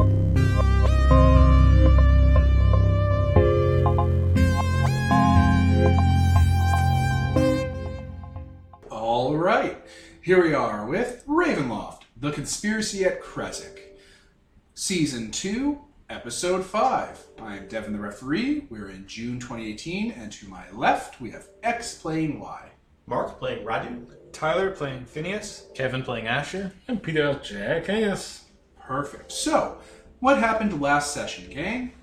All right, here we are with Ravenloft, The Conspiracy at Krezk, Season 2, Episode 5. I am Devin the referee. We're in June 2018, and to my left, we have X playing Y. Mark playing Radu. Tyler playing Phineas. Kevin playing Asher. And Peter Jackass. Perfect. So, what happened last session, gang?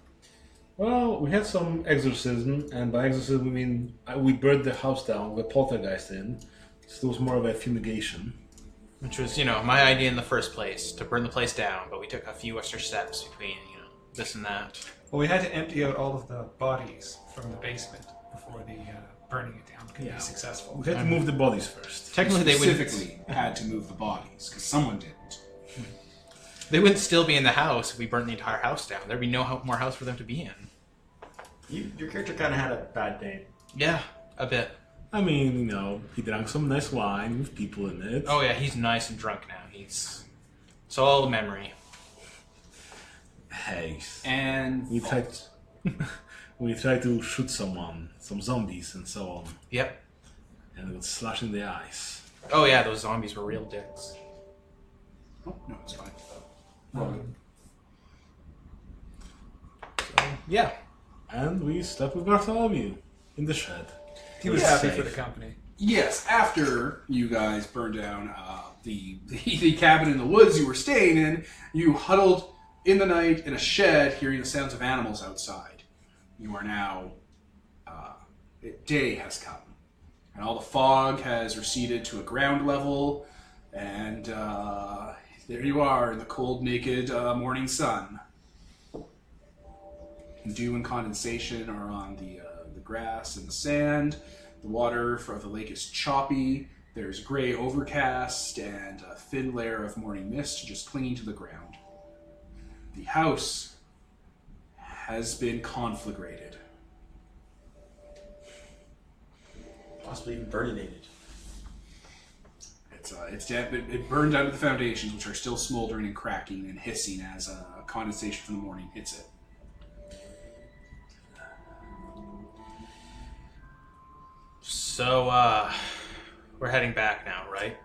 Well, we had some exorcism, and by exorcism we mean we burned the house down with poltergeist in. So it was more of a fumigation. Which was, my idea in the first place, to burn the place down, but we took a few extra steps between, this and that. Well, we had to empty out all of the bodies from the basement before the burning it down could be successful. We had to move the bodies first. Technically, they specifically had to move the bodies, because someone didn't. They wouldn't still be in the house if we burnt the entire house down. There'd be no more house for them to be in. Your character kind of had a bad day. Yeah, a bit. I mean, he drank some nice wine with people in it. Oh yeah, he's nice and drunk now. It's all a memory. Hey. And we tried to shoot someone, some zombies and so on. Yep. And it got slashed in the eyes. Oh yeah, those zombies were real dicks. Oh, no, it's fine. Well, So, yeah. And we slept with Bartholomew in the shed. He was happy for the company. yes, after you guys burned down the cabin in the woods you were staying in, you huddled in the night in a shed, hearing the sounds of animals outside. You are now, day has come, and all the fog has receded to a ground level, and there you are in the cold, naked morning sun. Dew and condensation are on the grass and the sand. The water of the lake is choppy. There's gray overcast and a thin layer of morning mist just clinging to the ground. The house has been conflagrated. Possibly even burninated. It's dead. It burned out of the foundations, which are still smoldering and cracking and hissing as condensation from the morning hits it. So, we're heading back now, right?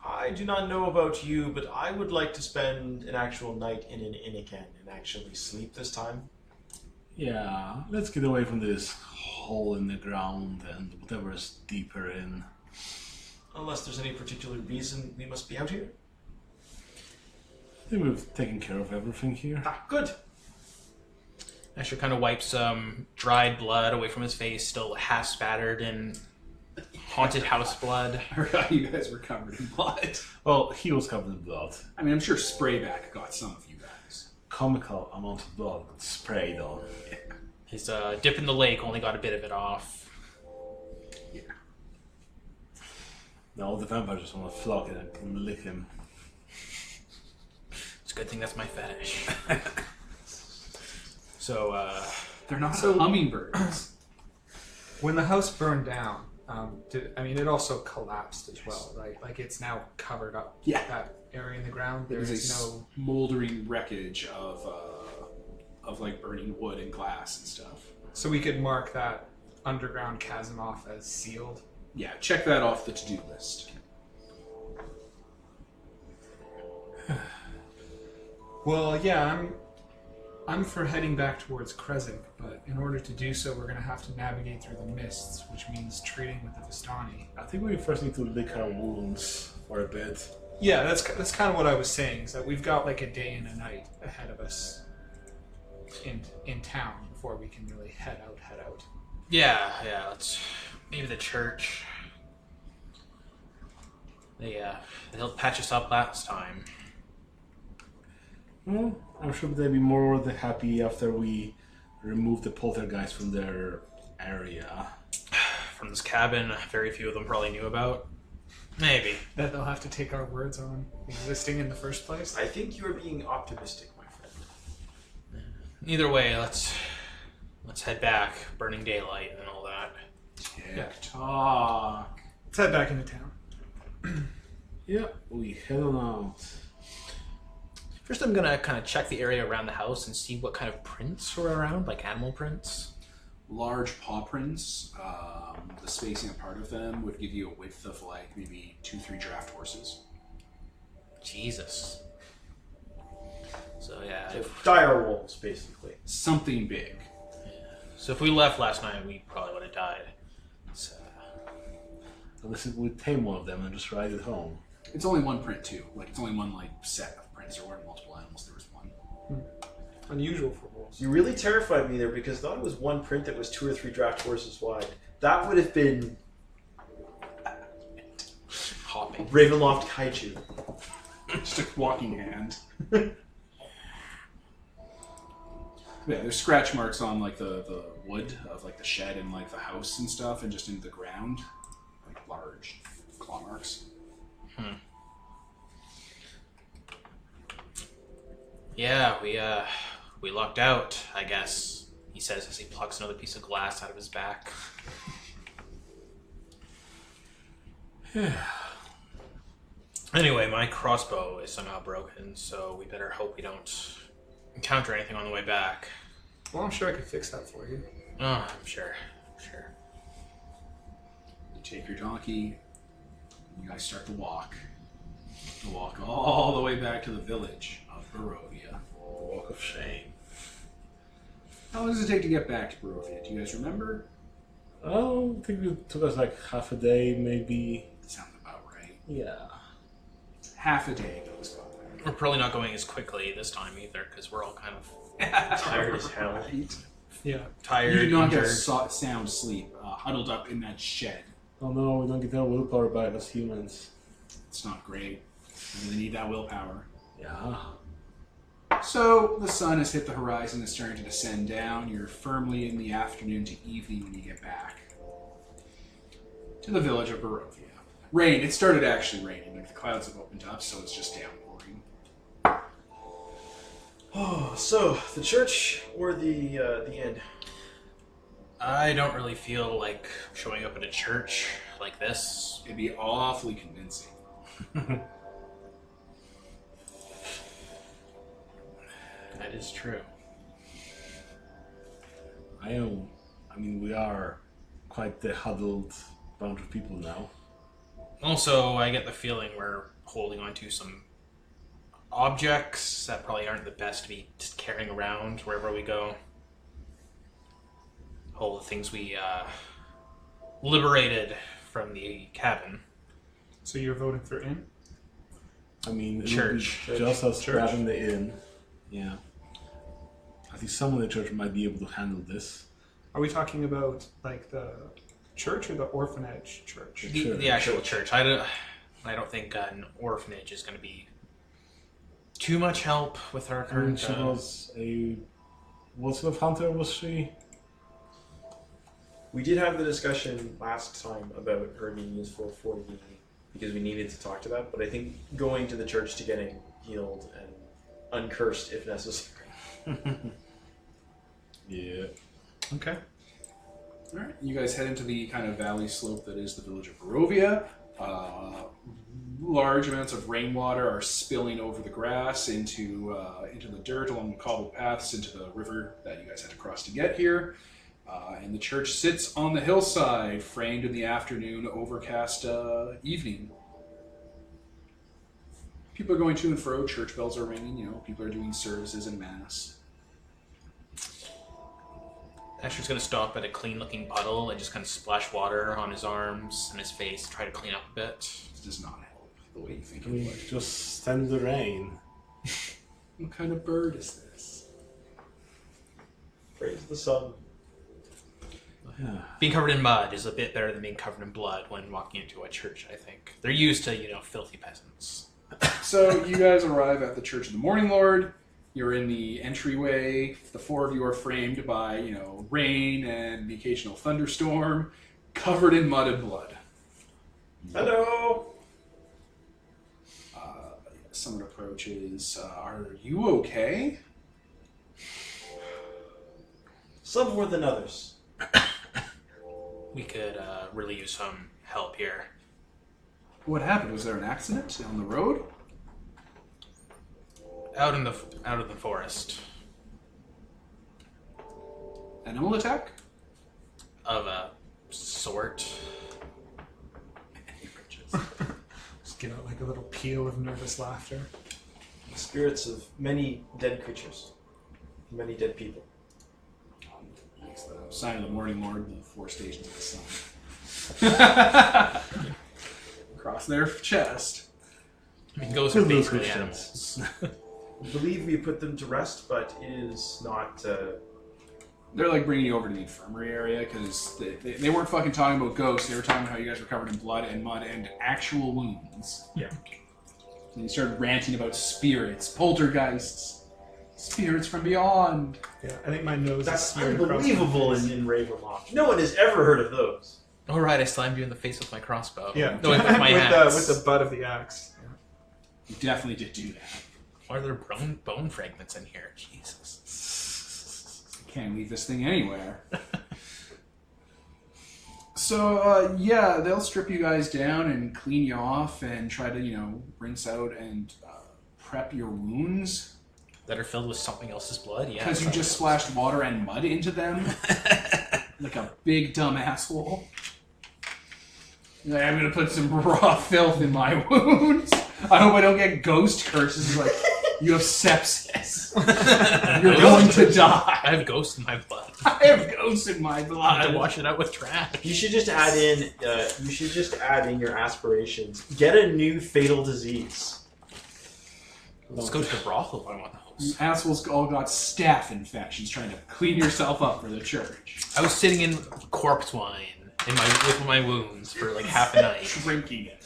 I do not know about you, but I would like to spend an actual night in an inn again and actually sleep this time. Yeah, let's get away from this hole in the ground and whatever is deeper in. Unless there's any particular reason we must be out here. I think we've taken care of everything here. Ah, good. Asher kind of wipes some dried blood away from his face, still half spattered in haunted house blood. I forgot you guys were covered in blood. Well, he was covered in blood. I mean, I'm sure Sprayback got some of you guys. Comical amount of blood got sprayed on. His dip in the lake only got a bit of it off. Yeah. Now the vampires just want to flock it and lick him. It's a good thing that's my fetish. So, They're not hummingbirds. When the house burned down, it also collapsed as well, right? Like it's now covered up. Yeah. That area in the ground. There There is is a no. smoldering wreckage of like burning wood and glass and stuff. So we could mark that underground chasm off as sealed. Yeah, check that off the to-do list. Well, yeah, I'm for heading back towards Krezk, but in order to do so, we're going to have to navigate through the mists, which means treating with the Vistani. I think we first need to lick our wounds for a bit. Yeah, that's kind of what I was saying, is that we've got like a day and a night ahead of us in town before we can really head out. yeah, let's... Maybe the church. They helped patch us up last time. Well, I'm sure they'll be more than happy after we remove the poltergeist from their area. From this cabin, very few of them probably knew about. Maybe. That they'll have to take our words on existing in the first place. I think you are being optimistic, my friend. Either way, let's head back, burning daylight and all that. Talk. Let's head back into town. Yeah, we head on out. First, I'm gonna kind of check the area around the house and see what kind of prints were around, like animal prints. Large paw prints. The spacing part of them would give you a width of like maybe 2-3 draft horses. Jesus. So yeah. So dire wolves, basically. Something big. So if we left last night, we probably would have died. So, Unless we tame one of them and just ride it home. It's only one print too. Like it's only one like set of prints. There weren't multiple animals. There was one. Unusual for wolves. You really terrified me there because I thought it was one print that was 2 or 3 draft horses wide. That would have been hopping. Ravenloft Kaiju. Just a walking hand. Yeah, there's scratch marks on like the wood of like the shed and like the house and stuff, and just in the ground, like large claw marks. Yeah, we lucked out, I guess. He says as he plucks another piece of glass out of his back. Anyway, my crossbow is somehow broken, so we better hope we don't encounter anything on the way back. Well, I'm sure I could fix that for you. Oh, I'm sure. You take your donkey. You guys start the walk. The walk all the way back to the village of Barovia. The walk of shame. How long does it take to get back to Barovia? Do you guys remember? I think it took us like half a day, maybe. Sounds about right. Yeah. Half a day goes by. We're probably not going as quickly this time either, because we're all kind of Tired as hell. Right. Yeah. tired, You did not get injured. sound sleep, huddled up in that shed. Oh no, we don't get our willpower back as humans. It's not great. You really need that willpower. Yeah. So the sun has hit the horizon, it's starting to descend down. You're firmly in the afternoon to evening when you get back to the village of Barovia. Rain. It started actually raining. Like the clouds have opened up, so it's just downpouring. Oh, so the church or the inn? I don't really feel like showing up at a church like this. It'd be awfully convincing. That is true. I mean, we are quite the huddled bunch of people now. Also, I get the feeling we're holding on to some objects that probably aren't the best to be just carrying around wherever we go. All the things we liberated from the cabin. So you're voting for inn? I mean, it would Church. be just us Church. grabbing the inn. Yeah. I think someone in the church might be able to handle this. Are we talking about like the church or the orphanage church? The actual church. I don't think an orphanage is going to be too much help with our I mean, current. she was a... What sort of hunter was she? We did have the discussion last time about her being useful for the because we needed to talk to that, but I think going to the church to getting healed and uncursed if necessary. Yeah. Okay. All right, you guys head into the kind of valley slope that is the village of Barovia. Large amounts of rainwater are spilling over the grass into the dirt along the cobbled paths into the river that you guys had to cross to get here. And the church sits on the hillside, framed in the afternoon, overcast evening. People are going to and fro. Church bells are ringing. You know, people are doing services and mass. Asher's going to stop at a clean-looking puddle and just kind of splash water on his arms and his face, try to clean up a bit. This does not help the way you think I it mean, would. just stand the rain. What kind of bird is this? Praise the sun. Yeah. Being covered in mud is a bit better than being covered in blood when walking into a church, I think. They're used to, filthy peasants. So you guys arrive at the Church of the Morning Lord. You're in the entryway. The four of you are framed by, rain and the occasional thunderstorm, covered in mud and blood. Hello. Someone approaches. Are you okay? Some more than others. We could really use some help here. What happened? Was there an accident on the road? Out in the forest. Animal attack? Of a sort. Just give out like a little peal of nervous laughter. The spirits of many dead creatures, many dead people. Makes the sign of the morning lord, the 4 stations of the sun. Across their chest. I mean, ghosts are basically animals. I believe we put them to rest, but it is not. They're like bringing you over to the infirmary area because they weren't fucking talking about ghosts. They were talking about how you guys were covered in blood and mud and actual wounds. Yeah. And you started ranting about spirits, poltergeists, spirits from beyond. Yeah, I think my nose That's is smeared across my unbelievable face. in Ravenloft. No one has ever heard of those. All right, I slammed you in the face with my crossbow. Yeah, No, with my axe. with the butt of the axe. You definitely did do that. Why are there bone fragments in here? Jesus. Can't leave this thing anywhere. So, yeah, they'll strip you guys down and clean you off and try to, rinse out and prep your wounds. That are filled with something else's blood? Yeah. Because you just splashed water and mud into them. Like a big dumb asshole. You're like, I'm going to put some raw filth in my wounds. I hope I don't get ghost curses. Like, you have sepsis. You're going to die. I have ghosts in my blood. I have ghosts in my I have blood. to wash it out with trash. You should just add in. You should just add in your aspirations. Get a new fatal disease. Let's go to the brothel if I want You those. assholes all got staph infections trying to clean yourself up for the church. I was sitting in corpse wine with my wounds for like half a night. Drinking it.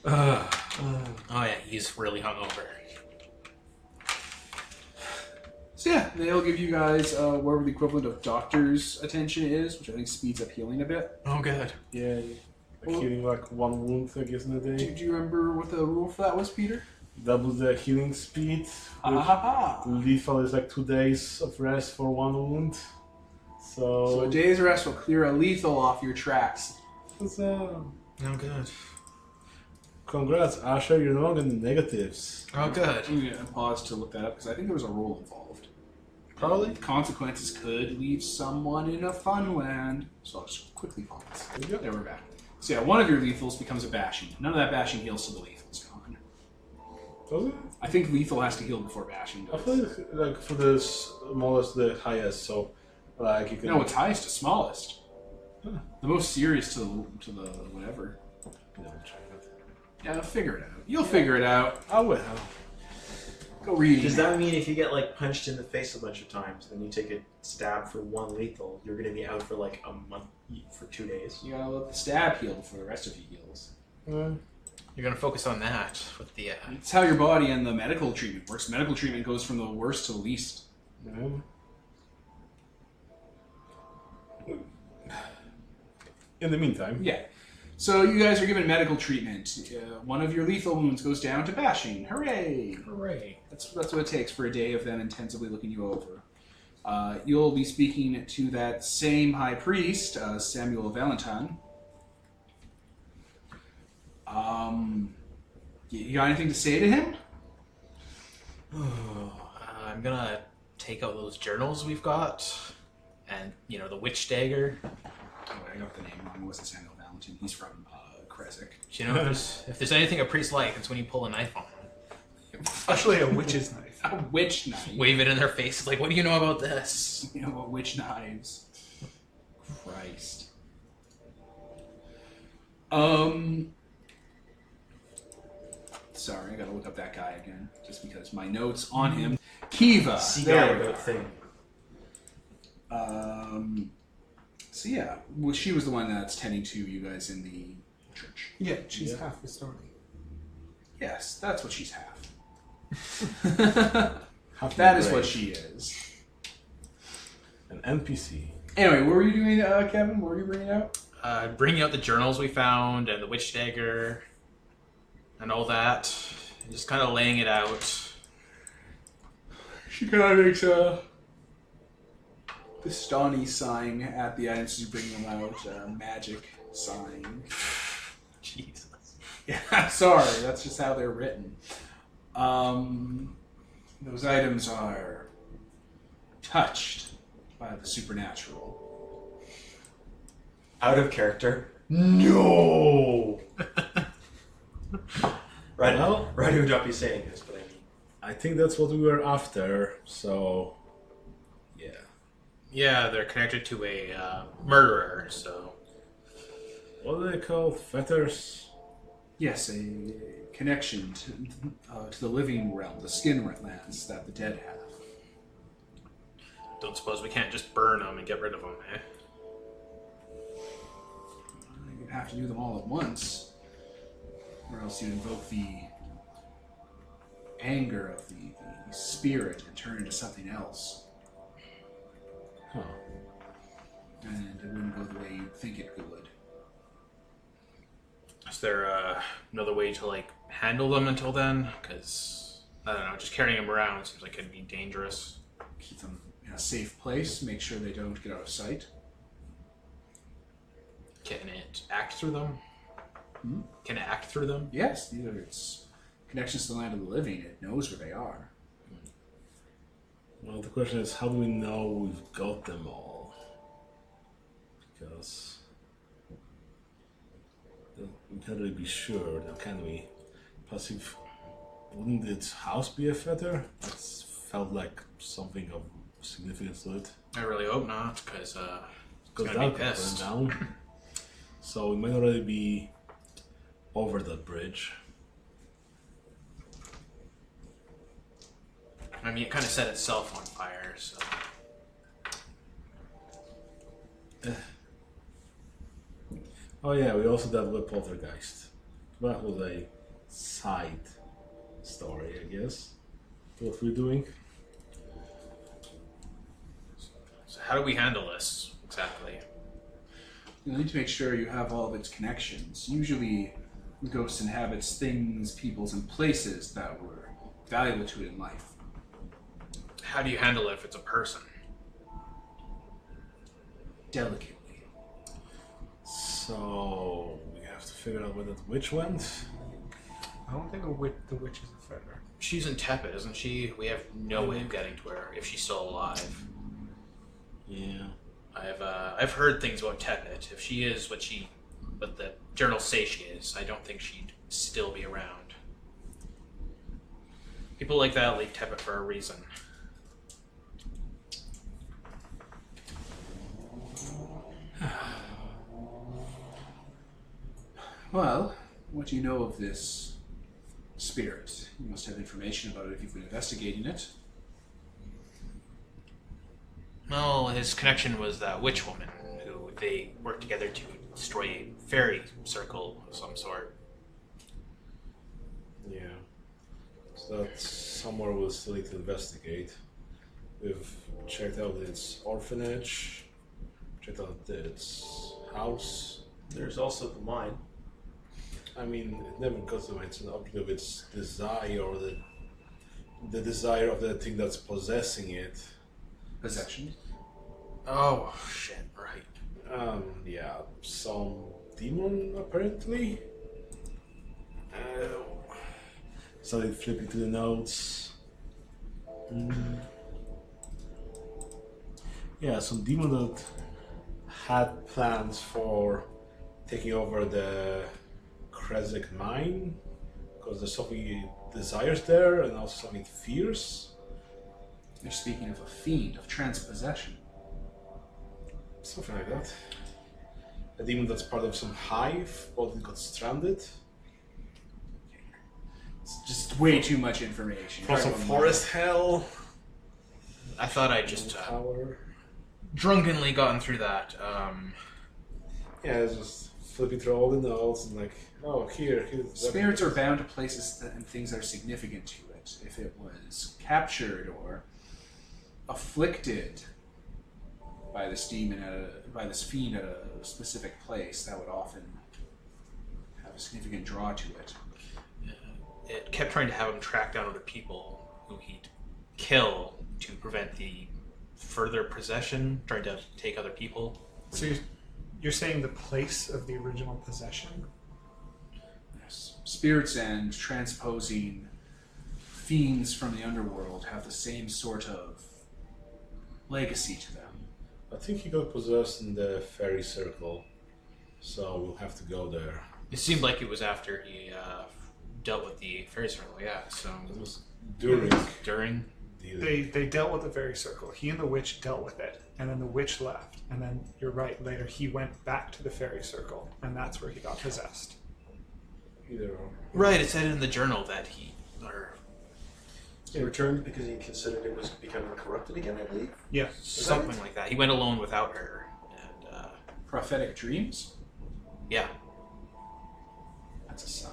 Oh yeah, he's really hungover. So yeah, they'll give you guys whatever the equivalent of doctor's attention is, which I think speeds up healing a bit. Oh good. Yeah, like healing like 1 wound, I guess, in a Do day. you remember what the rule for that was, Peter? Double the healing speed. Ah. Lethal is like 2 days of rest for 1 wound. So a day's rest will clear a lethal off your tracks. Oh good. Congrats, Asher, you're no longer in the negatives. Oh good. I'm going to pause to look that up because I think there was a rule involved. Probably. Consequences could leave someone in a fun land. So I'll just quickly pause. There you go. There we're back. So yeah, one of your lethals becomes a bashing. None of that bashing heals till the lethal's gone. Does it? I think lethal has to heal before bashing I does. feel like for the smallest, the highest, so like you can. No, it's highest to smallest. Huh. The most serious to the whatever. Yeah, I'll try that. Yeah, figure it out. You'll figure it out. I will. Go read. Does that mean if you get like punched in the face a bunch of times, then you take a stab for 1 lethal, you're going to be out for like a month, for 2 days? You gotta let the stab heal before the rest of you heals. You're gonna focus on that with the. It's how your body and the medical treatment works. Medical treatment goes from the worst to the least. Yeah. In the meantime, Yeah. So you guys are given medical treatment. One of your lethal wounds goes down to bashing. Hooray! Hooray! That's what it takes for a day of them intensively looking you over. You'll be speaking to that same high priest, Samuel Valentine. You got anything to say to him? I'm gonna take out those journals we've got, and the witch dagger. Oh, I got the name wrong. It wasn't Samuel Valentine. He's from Krezk. You know, if there's anything a priest like, it's when you pull a knife on them. Especially a witch's knife. A witch knife. Wave it in their face, like, what do you know about this? You know what witch knives? Christ. Sorry, I gotta look up that guy again, just because my notes on him. Kiva. See There we that are. thing. So yeah, well, she was the one that's tending to you guys in the church. Yeah, she's half the story. Yes, that's what she's half. half That the is what grave. she is. An NPC. Anyway, what were you doing, Kevin? What were you bringing out? Bringing out the journals we found, and the witch dagger, and all that. And just kind of laying it out. She kind of makes a Bastani sign at the items as you bring them out. Magic sign. Jesus. Yeah, sorry, that's just how they're written. Those items are touched by the supernatural. Out of character. No! Right, Well- Roddy would not be saying this, but I mean... I think that's what we were after, so... Yeah. Yeah, they're connected to a murderer, so... What are they called? Fetters? Yes, a connection to the living realm, the skin lands that the dead have. Don't suppose we can't just burn them and get rid of them, eh? You'd have to do them all at once, or else you invoke the anger of the spirit and turn into something else. Huh. And it wouldn't go the way you think it would. Is there another way to, like, handle them until then? Because, I don't know, just carrying them around seems like it'd be dangerous. Keep them in a safe place, make sure they don't get out of sight. Can it act through them? Hmm? Can it act through them? Yes, either its connections to the land of the living, it knows where they are. Well, the question is, how do we know we've got them all? Because... we can't really be sure, now can we? Plus, wouldn't its house be a fetter? That felt like something of significance to it. I really hope not, because it's Because gonna that be could pissed. burn down. So we might already be over that bridge. I mean, it kind of set itself on fire, so... Oh yeah, we also dealt with Poltergeist. That was a side story, I guess. What we're doing. So how do we handle this, exactly? You need to make sure you have all of its connections. Usually, the ghost inhabits things, peoples, and places that were valuable to it in life. How do you handle it if it's a person? Delicately. So we have to figure out where that witch went. I don't think the witch is a fetter. She's in Tepid, isn't she? We have no way of getting to her if she's still alive. Yeah. I've heard things about Tepid. If she is what the journals say she is, I don't think she'd still be around. People like that leave Tepid for a reason. Well, what do you know of this spirit? You must have information about it if you've been investigating it. Well, his connection was that witch woman who they worked together to destroy a fairy circle of some sort. Yeah. So that's somewhere we'll still need to investigate. We've checked out its orphanage, checked out its house. There's also the mine. I mean, it never goes to it's an object of its desire or the desire of the thing that's possessing it. Possession. Oh, shit, right. Yeah, some demon apparently. Started flipping to the notes. Yeah, some demon that had plans for taking over the Krezk mine because there's something he desires there and also something he fears. You're speaking of a fiend, of transpossession. Something like that. A demon that's part of some hive, but it got stranded. It's just way too much information. From some forest hell. I thought I just Tower. drunkenly gotten through that. Yeah, it's just flipping through all the notes and like, oh, here's Spirits are bound to places and things that are significant to it. If it was captured or afflicted by this demon by this fiend at a specific place, that would often have a significant draw to it. It kept trying to have him track down other people who he'd kill to prevent the further possession, trying to take other people. So you're saying the place of the original possession? Yes. Spirits and transposing fiends from the underworld have the same sort of legacy to them. I think he got possessed in the fairy circle, so we'll have to go there. It seemed like it was after he dealt with the fairy circle, yeah. So It was during during. They dealt with the fairy circle. He and the witch dealt with it, and then the witch left. And then you're right. Later, he went back to the fairy circle, and that's where he got possessed. Either or. Right, it said in the journal that he He returned because he considered it was becoming corrupted again, I believe. Yeah. something like that. He went alone without her, and Prophetic dreams? yeah. That's a sign.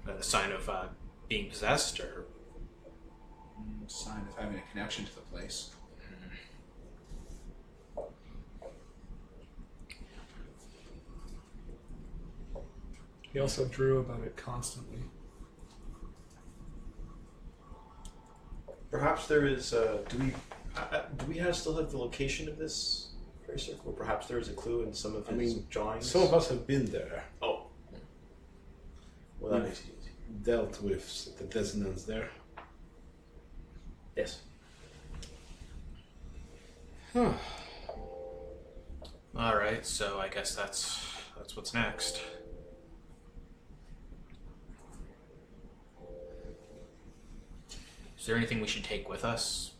A sign of being possessed, or Sign of having a connection to the place. He also drew about it constantly. Perhaps there is. Do we still have the location of this fairy circle? Or perhaps there is a clue in some of his drawings. Some of us have been there. Oh. Well, that makes it easy. Dealt with the dissonance there. Yes. Huh. all right. So I guess that's what's next. Is there anything we should take with us?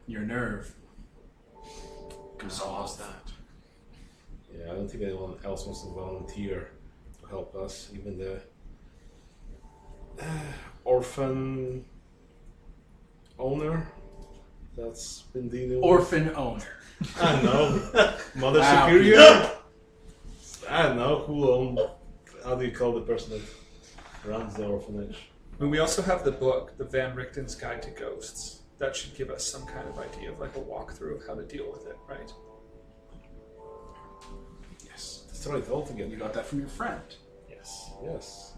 Your nerve. How's that? Yeah, I don't think anyone else wants to volunteer to help us. Even the orphan owner that's been dealing with... Orphan owner. I don't know. Mother Wow. Superior? I don't know. Who owned... How do you call the person that runs the orphanage? And we also have the book, The Van Richten's Guide to Ghosts. That should give us some kind of idea of like a walkthrough of how to deal with it, right? Yes. That's right, all together. You got that from your friend. Yes. Yes.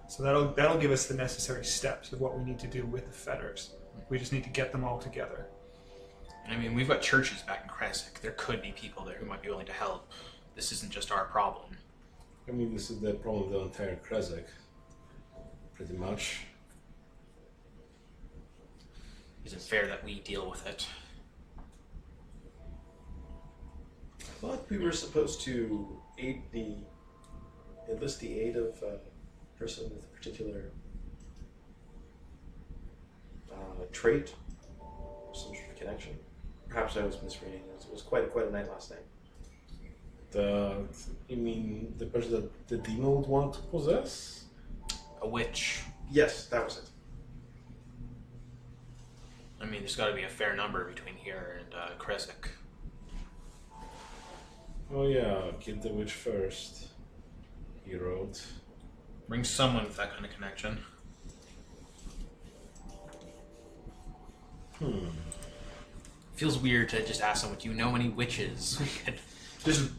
So that'll give us the necessary steps of what we need to do with the fetters. We just need to get them all together. I mean, we've got churches back in Krezk. There could be people there who might be willing to help. This isn't just our problem. I mean, this is the problem of the entire Krezk. Pretty much. Isn't fair that we deal with it. I thought we were supposed to enlist the aid of a person with a particular trait, some sort of connection. Perhaps I was misreading this. It was quite a night last night. You mean the person that the demon would want to possess? A witch. Yes, that was it. I mean, there's got to be a fair number between here and Krezk. Oh yeah, kill the witch first. He wrote. Bring someone with that kind of connection. Feels weird to just ask someone, do you know any witches? Just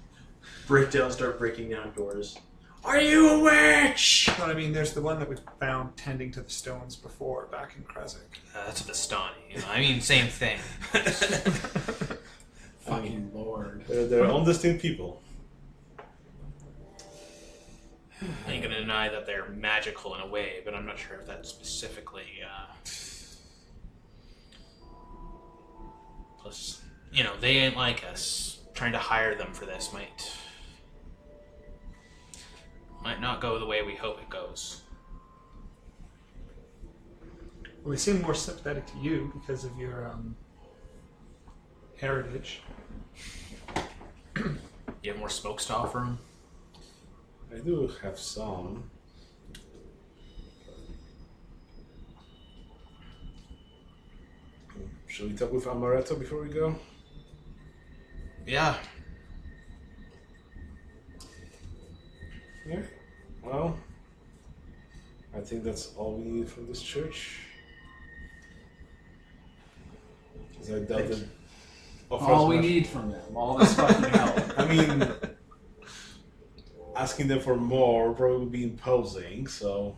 start breaking down doors. Are you a witch? But I mean, there's the one that we found tending to the stones before back in Krezk. That's a Vistani. You know? I mean, same thing. Fucking lord. They're undistinct people. I ain't gonna deny that they're magical in a way, but I'm not sure if that's specifically. Plus, you know, they ain't like us. Trying to hire them for this might not go the way we hope it goes. Well, they seem more sympathetic to you because of your heritage. You have more smokes to offer them? I do have some. Shall we talk with Amaretto before we go? Yeah. Yeah. Well, I think that's all we need from this church. Because I doubt that All we need from them. All this fucking help. I mean, asking them for more probably would be imposing, so...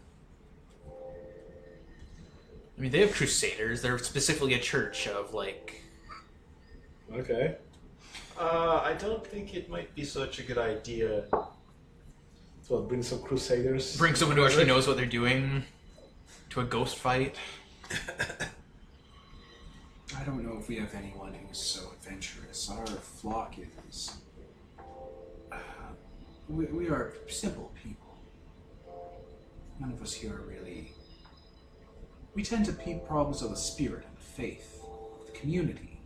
I mean, they have crusaders. They're specifically a church of, like... Okay. I don't think it might be such a good idea So bring some crusaders. Bring someone who actually knows what they're doing to a ghost fight. I don't know if we have anyone who's so adventurous. Our flock is... we are simple people. None of us here are really... We tend to peep problems of the spirit and the faith, of the community.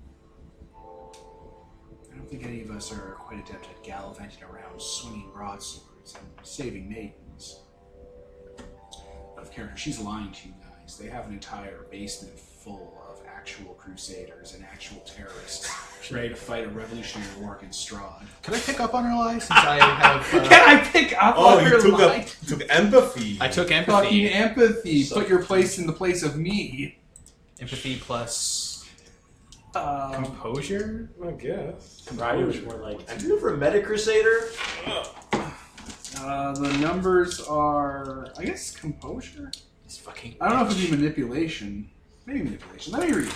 I don't think any of us are quite adept at gallivanting around swinging broadswords and saving maidens. Out of character, she's lying to you guys. They have an entire basement full of actual crusaders and actual terrorists ready to fight a revolutionary war against Strahd. Can I pick up on her lies since I have... Can I pick up on her lie? took empathy. I took Fucking empathy. empathy. So- Put your place in the place of me. Empathy plus Um, composure? I guess. Ryder was more like, I'm looking for a Meta Crusader. the numbers are, I guess, composure. This fucking I don't know if bitch. it'd be manipulation. Maybe manipulation. Let me read.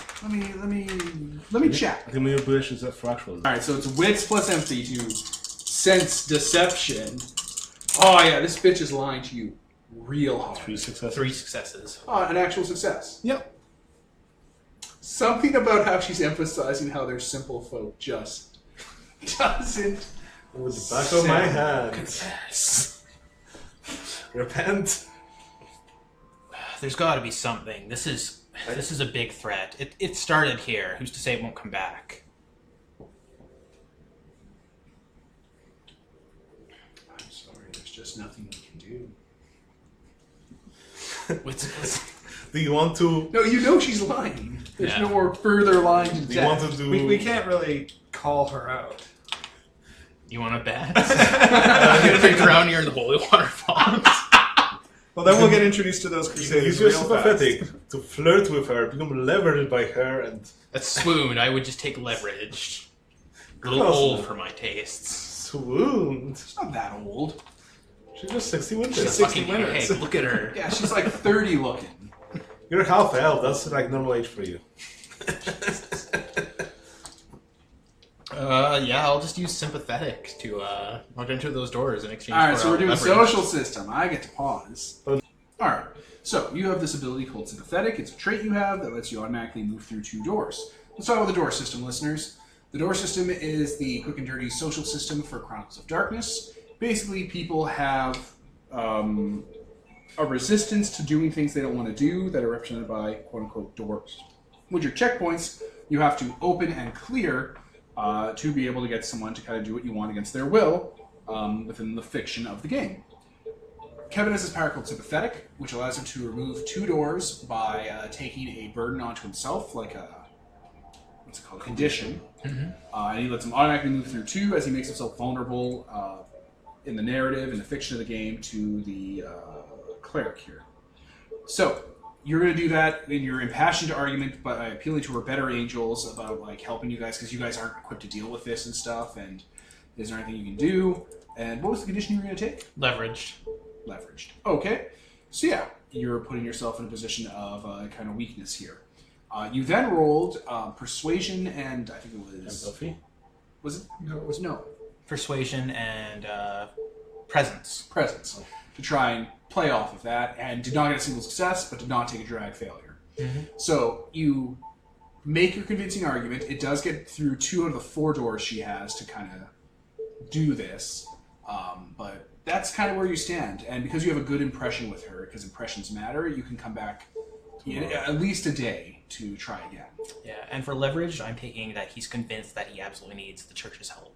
Let me check. I think manipulation is for actual. All right, so it's wits plus empathy to sense deception. Oh yeah, this bitch is lying to you real hard. 3 successes. 3 successes. An actual success. Yep. Something about how she's emphasizing how they're simple folk just doesn't. With the back of my hand. Confess. Repent. There's got to be something. This is a big threat. It started here. Who's to say it won't come back? I'm sorry, there's just nothing we can do. Do you want to? No, you know she's lying. There's Yeah. no more further lying to Do you want to do? We can't really call her out. You want to bet? I'm gonna be drowning here in the holy water falls. Well, then we'll get introduced to those You crusaders use real sympathetic fast. to flirt with her, become leveraged by her, and That's swoon. I would just take leverage. A little Close old enough. for my tastes. swooned. She's not that old. She's just 60 winters. She's 60 Fucking winners. hey, look at her. Yeah, she's like 30 looking. You're half elf. That's like normal age for you. Yeah, I'll just use sympathetic to walk into those doors in exchange Alright, for so we're doing leverage. social system. I get to pause. Oh. Alright, so you have this ability called sympathetic. It's a trait you have that lets you automatically move through 2 doors. Let's talk about the door system, listeners. The door system is the quick and dirty social system for Chronicles of Darkness. Basically, people have a resistance to doing things they don't want to do that are represented by quote-unquote doors. With your checkpoints, you have to open and clear to be able to get someone to kind of do what you want against their will within the fiction of the game. Kevin has this power called Sympathetic, which allows him to remove 2 doors by taking a burden onto himself, like a what's it called, condition. And he lets him automatically move through 2 as he makes himself vulnerable in the narrative, in the fiction of the game, to the cleric here. So you're going to do that in your impassioned argument by appealing to her better angels about like helping you guys because you guys aren't equipped to deal with this and stuff. And is there anything you can do? And what was the condition you were going to take? Leveraged. Leveraged. Okay. So yeah, you're putting yourself in a position of kind of weakness here. You then rolled persuasion and I think it was Empathy. Was it? No, it was no Persuasion and presence. presence to try and play off of that, and did not get a single success, but did not take a drag failure. So you make your convincing argument. It does get through 2 out of the 4 doors she has to kind of do this, but that's kind of where you stand. And because you have a good impression with her, because impressions matter, you can come back in at least a day to try again. Yeah, and for leverage, I'm taking that he's convinced that he absolutely needs the church's help.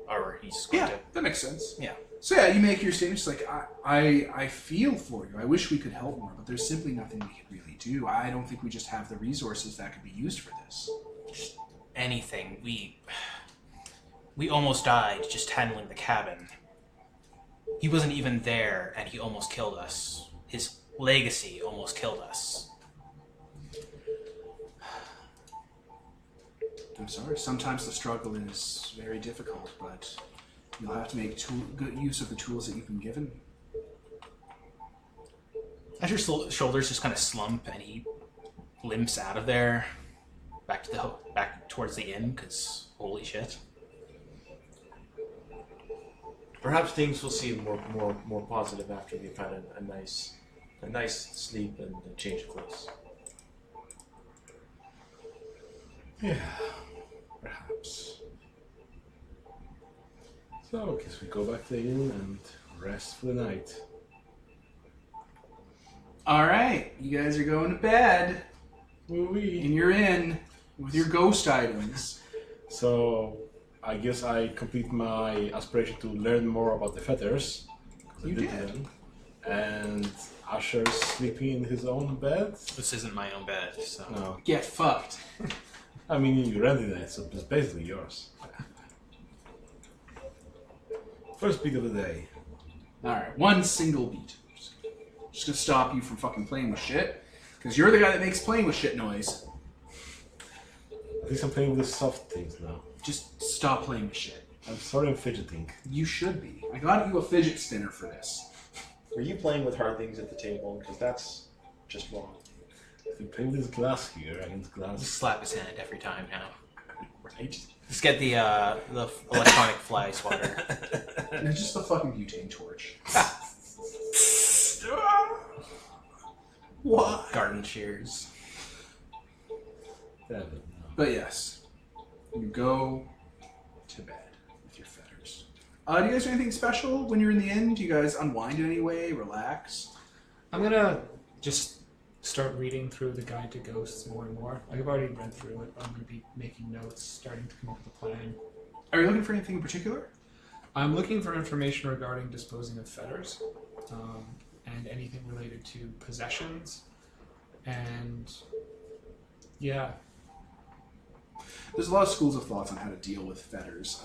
Or he's going Yeah, to... that makes sense. Yeah. So yeah, you make your statement. Just like I feel for you. I wish we could help more, but there's simply nothing we can really do. I don't think we just have the resources that could be used for this. Anything. We almost died just handling the cabin. He wasn't even there, and he almost killed us. His legacy almost killed us. I'm sorry. Sometimes the struggle is very difficult, but you'll have to make good use of the tools that you've been given. As your shoulders just kind of slump, and he limps out of there, back towards the inn, because holy shit. Perhaps things will seem more positive after we've had a nice sleep and a change of clothes. Yeah, perhaps. So, I guess we go back to the inn and rest for the night. Alright, you guys are going to bed. Woo-wee. And you're in with your ghost items. So, I guess I complete my aspiration to learn more about the feathers. You did. them. And Asher's sleeping in his own bed? This isn't my own bed, so... No. Get fucked. I mean, you rented it, so it's basically yours. First beat of the day. Alright, one single beat. Just gonna stop you from fucking playing with shit. Because you're the guy that makes playing with shit noise. At least I'm playing with the soft things now. Just stop playing with shit. I'm sorry I'm fidgeting. You should be. I got you a fidget spinner for this. Were you playing with hard things at the table? Because that's just wrong. If you play with this glass here, and this Just glass... slap his hand every time now. Right? Just get the electronic fly swatter. And it's just a fucking butane torch. What? Garden shears. Damn it, no. But yes, you go to bed with your feathers. Do you guys do anything special when you're in the inn? Do you guys unwind in any way? Relax? I'm gonna just start reading through the Guide to Ghosts more and more. Like, I've already read through it, but I'm gonna be making notes, starting to come up with a plan. Are you looking for anything in particular? I'm looking for information regarding disposing of feathers, and anything related to possessions, and yeah. There's a lot of schools of thoughts on how to deal with feathers.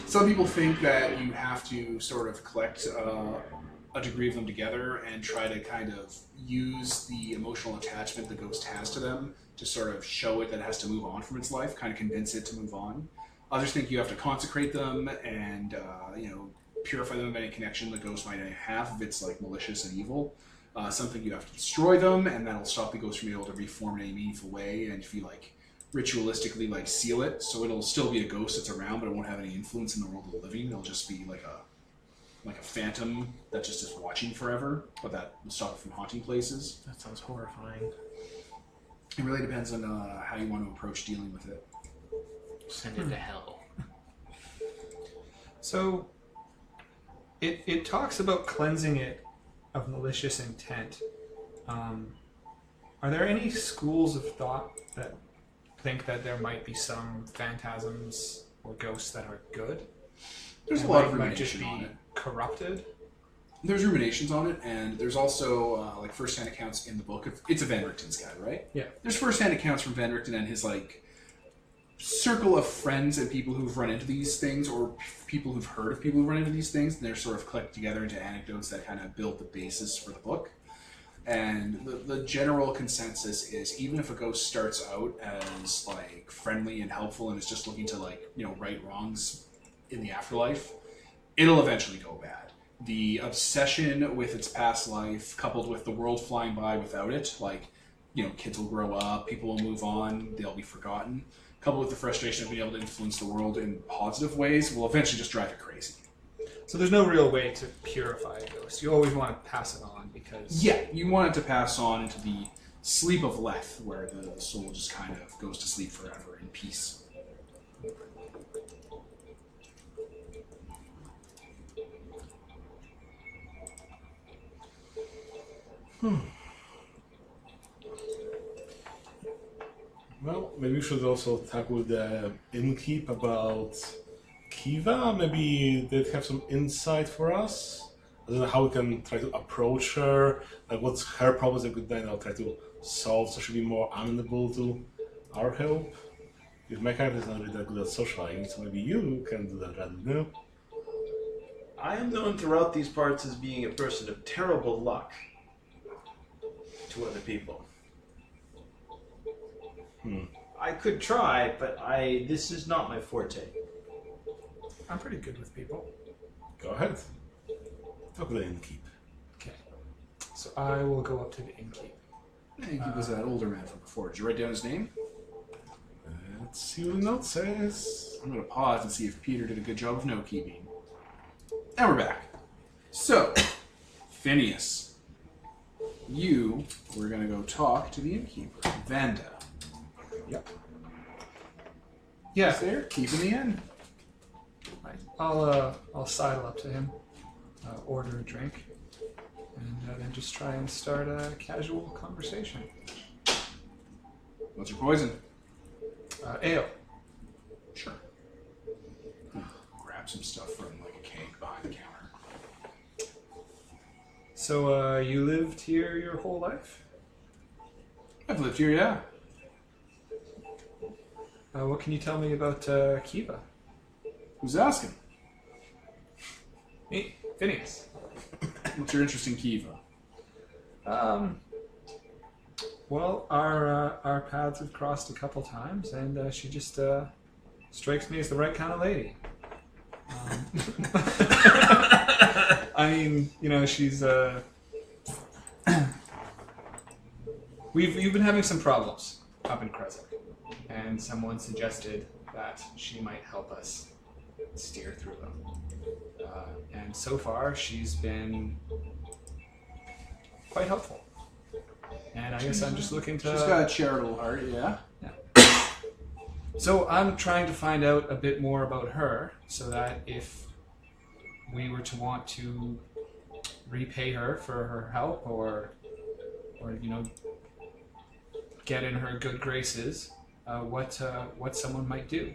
Some people think that you have to sort of collect a degree of them together and try to kind of use the emotional attachment the ghost has to them to sort of show it that it has to move on from its life, kind of convince it to move on. Others think you have to consecrate them and purify them of any connection the ghost might have if it's like malicious and evil. Some think you have to destroy them, and that'll stop the ghost from being able to reform in any meaningful way, and if you like ritualistically like seal it, so it'll still be a ghost that's around, but it won't have any influence in the world of the living. It'll just be like a phantom that just is watching forever, but that will stop it from haunting places. That sounds horrifying. It really depends on how you want to approach dealing with it. Send it to hell. So, it talks about cleansing it of malicious intent. Are there any schools of thought that think that there might be some phantasms or ghosts that are good? There's a And lot of might just rumination be on it. corrupted. There's ruminations on it, and there's also like first-hand accounts in the book. It's a Van Richten's guide, right? Yeah. There's first-hand accounts from Van Richten and his like circle of friends and people who've run into these things, or people who've heard of people who've run into these things, and they're sort of collected together into anecdotes that kind of build the basis for the book. And the general consensus is, even if a ghost starts out as like friendly and helpful and is just looking to like right wrongs in the afterlife, it'll eventually go bad. The obsession with its past life, coupled with the world flying by without it, like kids will grow up, people will move on, they'll be forgotten, coupled with the frustration of being able to influence the world in positive ways, will eventually just drive it crazy. So there's no real way to purify a ghost. You always want to pass it on because... Yeah, you want it to pass on into the sleep of Leth, where the soul just kind of goes to sleep forever in peace. Well, maybe we should also tackle the innkeep about Kiva. Maybe they'd have some insight for us. I don't know how we can try to approach her. Like, what's her problems that we could then try to solve so she'll be more amenable to our help. If my character is not really that good at socializing, so maybe you can do that rather than me. I am known throughout these parts as being a person of terrible luck to other people. I could try, but this is not my forte. I'm pretty good with people. Go ahead. Talk to the innkeep. Okay. So I will go up to the innkeep. I think he was that older man from before. Did you write down his name? Let's see what the note says. I'm going to pause and see if Peter did a good job of note keeping. And we're back. So, Phineas, we're gonna go talk to the innkeeper, Vanda. Yep. He's Yeah. there, keeping the inn. Right. I'll sidle up to him, order a drink, and then just try and start a casual conversation. What's your poison? Ale. Sure. Grab some stuff from like a keg behind the counter. So, you lived here your whole life? I've lived here, yeah. What can you tell me about Kiva? Who's asking? Me, Phineas. What's your interest in Kiva? Well, our paths have crossed a couple times, and she just strikes me as the right kind of lady. I mean, you know, she's we've been having some problems up in Krezk, and someone suggested that she might help us steer through them. And so far, she's been quite helpful. And I guess I'm just looking to... She's got a charitable heart, yeah. So I'm trying to find out a bit more about her, so that if we were to want to repay her for her help, or you know, get in her good graces, what someone might do.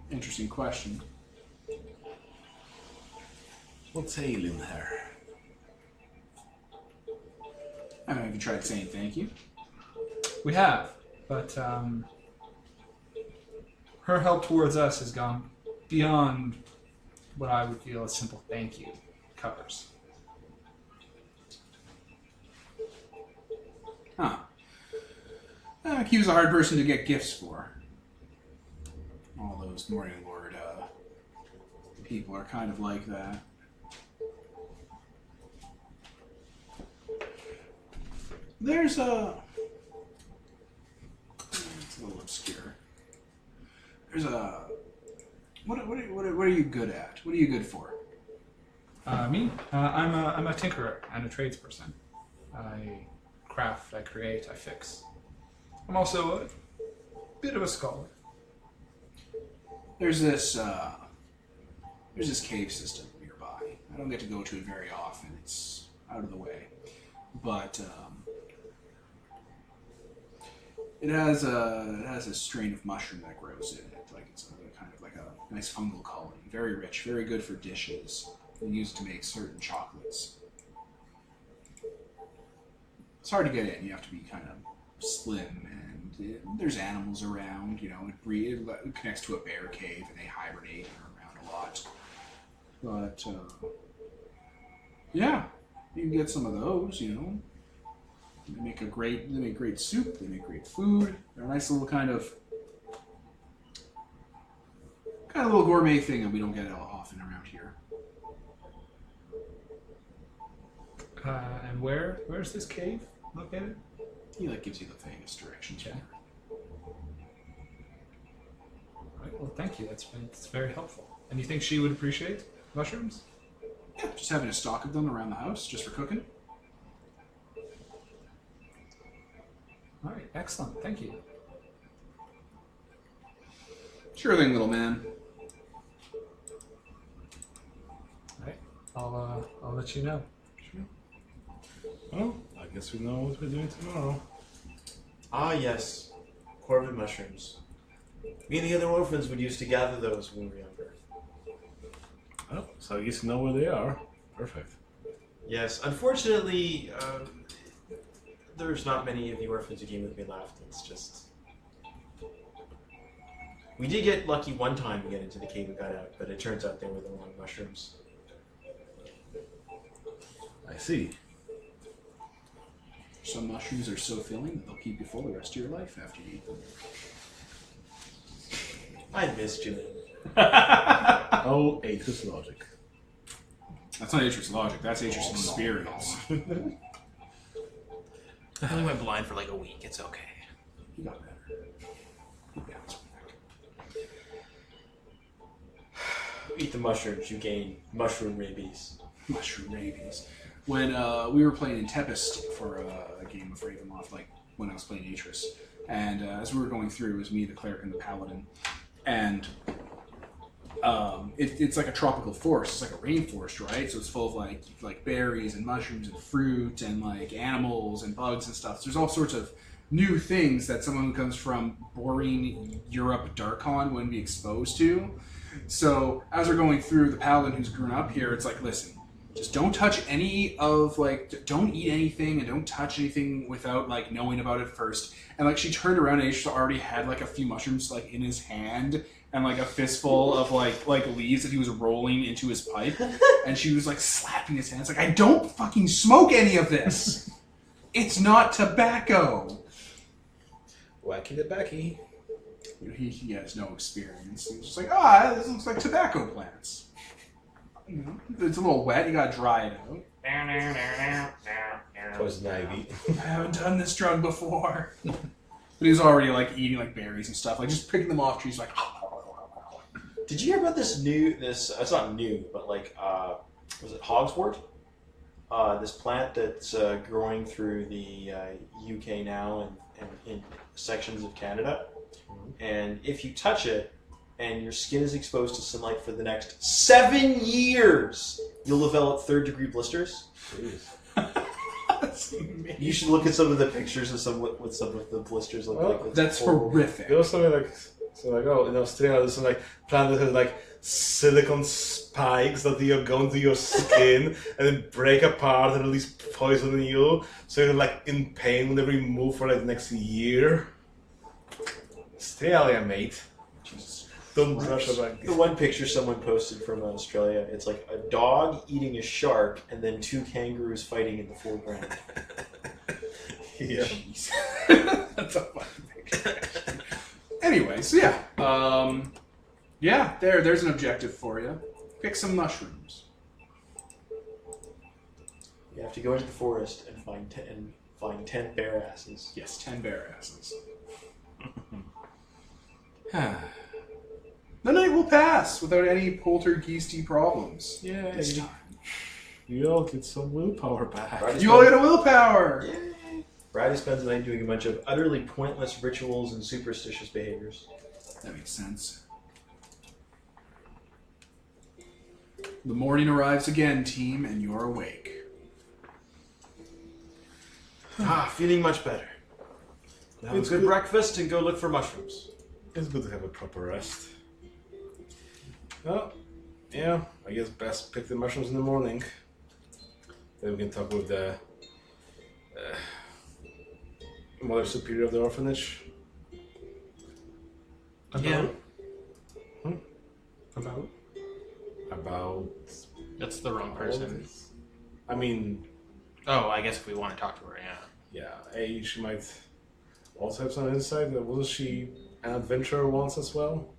Interesting question. What's ailing her? I mean, I can try saying thank you. We have, but her help towards us has gone beyond what I would feel a simple thank you covers. Huh. Kiva's a hard person to get gifts for. All those Morning Lord people are kind of like that. There's a... It's a little obscure. There's a... What are you good at? What are you good for? Me? I'm a tinkerer and a tradesperson. I craft, I create, I fix. I'm also a bit of a scholar. There's this cave system nearby. I don't get to go to it very often. It's out of the way. But it has a strain of mushroom that grows in it. Like it's kind of like a nice fungal colony. Very rich, very good for dishes. They use it to make certain chocolates. It's hard to get in. You have to be kind of slim, and there's animals around. You know, it connects to a bear cave, and they hibernate and are around a lot. But yeah, you can get some of those. You know, they make great soup. They make great food. They're a nice little kind of little gourmet thing that we don't get often around here. And where's this cave located? He gives you the famous directions. Okay. Right, well, thank you. That's very helpful. And you think she would appreciate mushrooms? Yeah, just having a stock of them around the house, just for cooking. All right, excellent. Thank you. Sure thing, little man. All right, I'll let you know. Well, I guess we know what we're doing tomorrow. Ah, yes. Corvid mushrooms. Me and the other orphans would used to gather those when we were younger. Oh, so I guess you know where they are. Perfect. Yes, unfortunately, there's not many of the orphans who came with me left. It's just... We did get lucky one time to get into the cave and got out, but it turns out they were the wrong mushrooms. I see. Some mushrooms are so filling that they'll keep you full the rest of your life after you eat them. I missed you. Oh, Aethys logic. That's not Aethys logic, that's Aethys experience. I only went blind for like a week. It's okay. You got better. You bounce eat the mushrooms, you gain mushroom rabies. Mushroom rabies. When we were playing in Tempest for a game of Ravenloft, like when I was playing Atris, and as we were going through, it was me, the cleric, and the paladin, and it's like a tropical forest. It's like a rainforest, right? So it's full of like berries and mushrooms and fruit and like animals and bugs and stuff. So there's all sorts of new things that someone who comes from boring Europe Darkon wouldn't be exposed to. So as we're going through, the paladin who's grown up here, it's like, listen, just don't touch any of, like, don't eat anything and don't touch anything without, like, knowing about it first. And, like, she turned around and Aisha already had, like, a few mushrooms, like, in his hand and, like, a fistful of, like leaves that he was rolling into his pipe. And she was, like, slapping his hands, like, I don't fucking smoke any of this! It's not tobacco! Wacky the backy. He has no experience. He's just like, this looks like tobacco plants. You know, it's a little wet, you gotta dry it out. Poison ivy. I haven't done this drug before. But he's already like eating like berries and stuff, like just picking them off trees like Did you hear about this it's not new, but like, was it hogswort? This plant that's growing through the UK now and in sections of Canada. And if you touch it, and your skin is exposed to sunlight for the next 7 years, you'll develop third-degree blisters. That's amazing. You should look at some of the pictures of what some of the blisters look like. That's horrible. horrific. There was something like, in Australia, there's some like plant that has like silicone spikes that you go into your skin and then break apart and release poison in you, so you're like in pain whenever you move for like the next year. Australia, mate. Don't brush it back. The one picture someone posted from Australia, it's like a dog eating a shark and then 2 kangaroos fighting in the foreground. Yeah. Jeez. That's a fucking picture. Anyway, so yeah. There's an objective for you. Pick some mushrooms. You have to go into the forest and find 10 bear asses. Yes, 10 bear asses. The night will pass without any poltergeisty problems. Yeah, This time. you all get some willpower back. Right. You all get a willpower! Yay! Brady spends the night doing a bunch of utterly pointless rituals and superstitious behaviors. That makes sense. The morning arrives again, team, and you're awake. Feeling much better. Now have It's a good good. breakfast and go look for mushrooms. It's good to have a proper rest. Well, yeah, I guess best pick the mushrooms in the morning. Then we can talk with the Mother Superior of the orphanage. About? Yeah. About That's the wrong all person. of this. I mean, Oh, I guess if we want to talk to her, yeah. yeah, she might also have some insight. Wasn't she an adventurer once as well?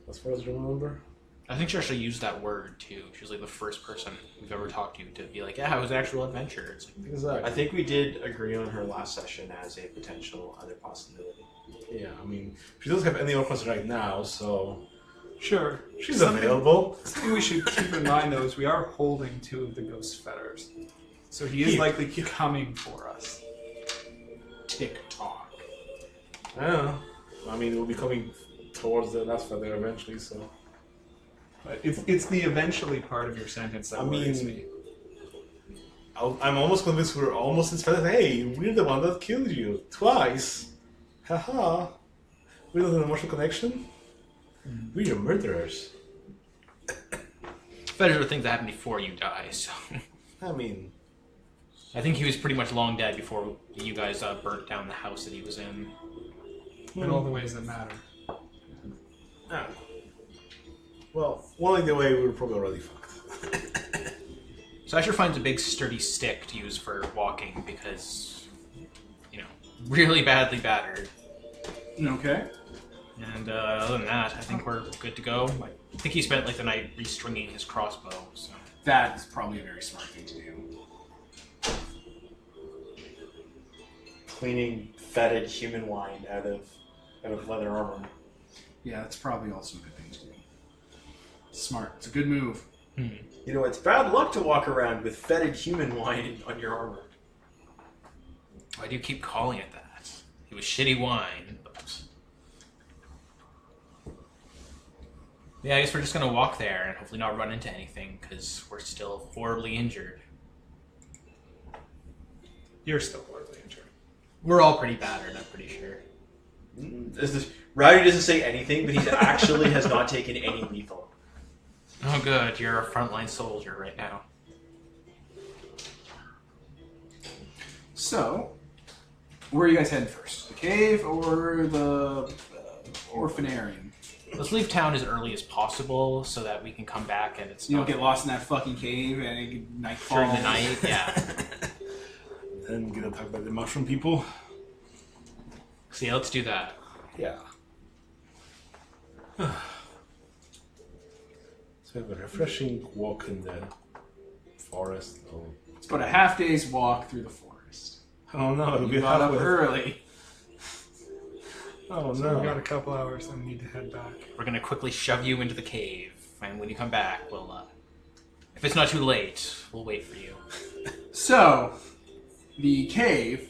As far as I remember. I think she actually used that word too. She was like the first person we've ever talked to be like, yeah, it was actual adventure. It's like, Exactly. I think we did agree on her last session as a potential other possibility. Yeah, I mean, she doesn't have any orphans right now, so Sure. she's available. Something we should keep in mind, though, is we are holding 2 of the ghost fetters. So he is likely coming for us. TikTok. I don't know. I mean, we'll be coming towards the last feather eventually, so. But it's the eventually part of your sentence that worries me. I'm almost convinced we're almost inspired. Hey, we're the one that killed you twice. Haha. We don't have an emotional connection. We're murderers. fetters are things that happen before you die, so. I mean, I think he was pretty much long dead before you guys burnt down the house that he was in. In all the ways that matter. I don't know. Well, one either way, we were probably already fucked. So Asher finds a big sturdy stick to use for walking because, you know, really badly battered. Okay. And other than that, I think we're good to go. I think he spent like the night restringing his crossbow. So That is probably a very smart thing to do. Cleaning fetid human wine out of leather armor. Yeah, that's probably also a good thing to do. Smart. It's a good move. You know, it's bad luck to walk around with fetid human wine on your armor. Why do you keep calling it that? It was shitty wine, but... Yeah, I guess we're just gonna walk there and hopefully not run into anything, because we're still horribly injured. You're still horribly injured. We're all pretty battered, I'm pretty sure. Rowdy doesn't say anything, but he actually has not taken any lethal. Oh good, you're a frontline soldier right now. So, where are you guys heading first? The cave or the orphanarium? Let's leave town as early as possible so that we can come back and it's You not don't get lost in that fucking cave and nightfall. during the night. Yeah. Then get attacked by the mushroom people. So yeah, let's do that. Yeah. So we have a refreshing walk in the forest. Oh, It's about a half day's walk through the forest. oh no, it'll You be got up halfway. early. Oh So we got no. a couple hours, then we need to head back. We're gonna quickly shove you into the cave, and when you come back, we'll if it's not too late, we'll wait for you. So, the cave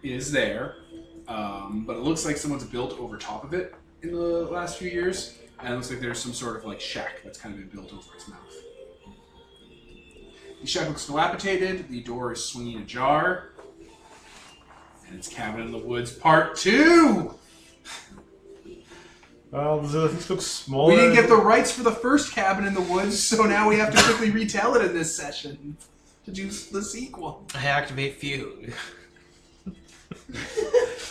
is there, but it looks like someone's built over top of it in the last few years, and it looks like there's some sort of like shack that's kind of been built over its mouth. The shack looks dilapidated, the door is swinging ajar, and it's Cabin in the Woods Part 2! Well, the things look smaller. We didn't get the rights for the first Cabin in the Woods, so now we have to quickly retell it in this session to do the sequel. I activate feud.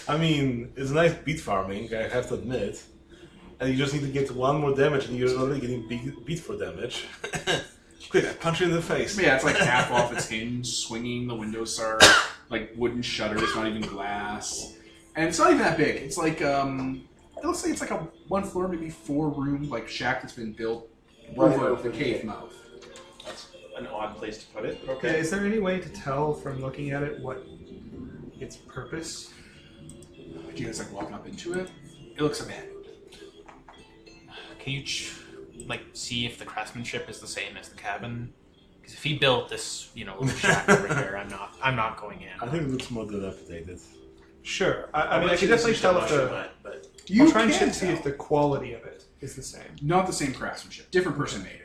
I mean, it's nice beat farming, I have to admit. And you just need to get one more damage, and you're already getting beat for damage. Quick, I punch you in the face. Yeah, it's like half off its hinge, swinging. The windows are like wooden shutters, not even glass. And it's not even that big. It's like, it looks like it's like a one floor, maybe 4-room like shack that's been built over the cave mouth. That's an odd place to put it, but Okay, okay. is there any way to tell from looking at it what its purpose? Do you guys like walking up into it? It looks abandoned. Can you see if the craftsmanship is the same as the cabin? Because if he built this, little shack over here, I'm not going in. I think it looks more dilapidated. Sure. I mean, I bet can you this definitely is tell the if mushroom the... hut, but I'll try and can see if tell. the quality of it is the same. Not the same craftsmanship. Different person made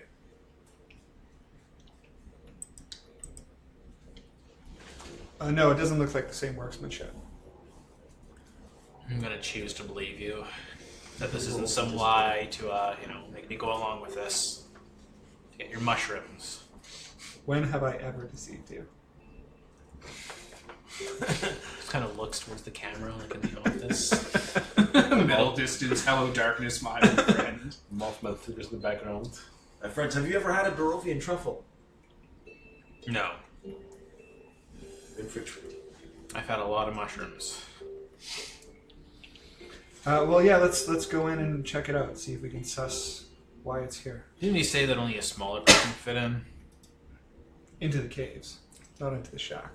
it. No, it doesn't look like the same workmanship. I'm gonna choose to believe you. That this isn't some lie to, make me go along with this. To get your mushrooms. When have I ever deceived you? Just kind of looks towards the camera like in the office. Middle distance, hello darkness, my old friend. Mothman figures in the background. my friends, have you ever had a Barovian truffle? No. In fruit tree. I've had a lot of mushrooms. Well, yeah, let's go in and check it out. See if we can suss why it's here. Didn't you say that only a smaller person can fit in? Into the caves, not into the shack.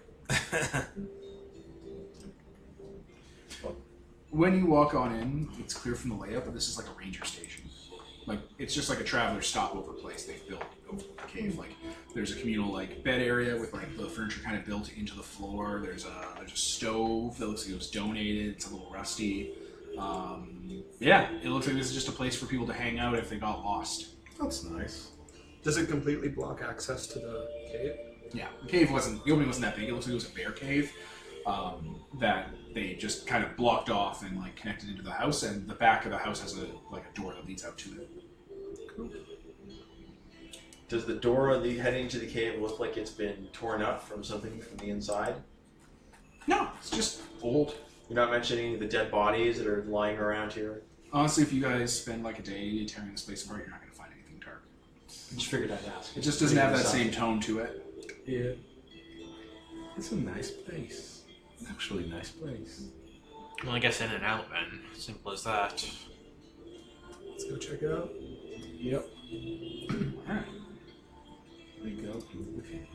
When you walk on in, it's clear from the layout that this is like a ranger station. Like, it's just like a traveler stopover place they've built over the cave. Like, there's a communal like bed area with like the furniture kind of built into the floor. There's a stove that looks like it was donated. It's a little rusty. Yeah, it looks like this is just a place for people to hang out if they got lost. That's nice. Does it completely block access to the cave? Yeah, the opening wasn't that big. It looks like it was a bear cave that they just kind of blocked off and like connected into the house. And the back of the house has a door that leads out to it. Cool. Does the door heading to the cave look like it's been torn up from something from the inside? No, it's just old. You're not mentioning the dead bodies that are lying around here? Honestly, if you guys spend like a day tearing this place apart, you're not going to find anything dark. I just figured I'd ask. It just doesn't have that same tone to it. Yeah. It's a nice place. It's actually a nice place. Well, I guess in and out then. Simple as that. Let's go check it out. Yep. Alright. We go. Okay.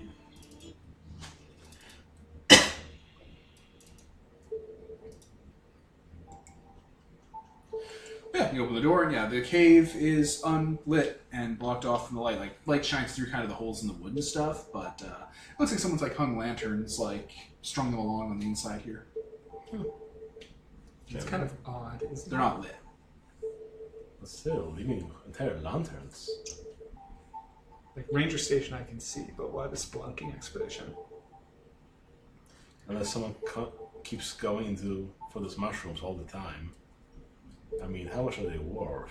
Yeah, you open the door, and yeah, the cave is unlit and blocked off from the light. Like, light shines through kind of the holes in the wood and stuff, but it looks like someone's like hung lanterns, like strung them along on the inside here. It's kind of odd, isn't They're it? not lit. But still, leaving entire lanterns. Like Ranger Station I can see, but what a spelunking expedition. Unless someone keeps going for those mushrooms all the time. I mean, how much are they worth?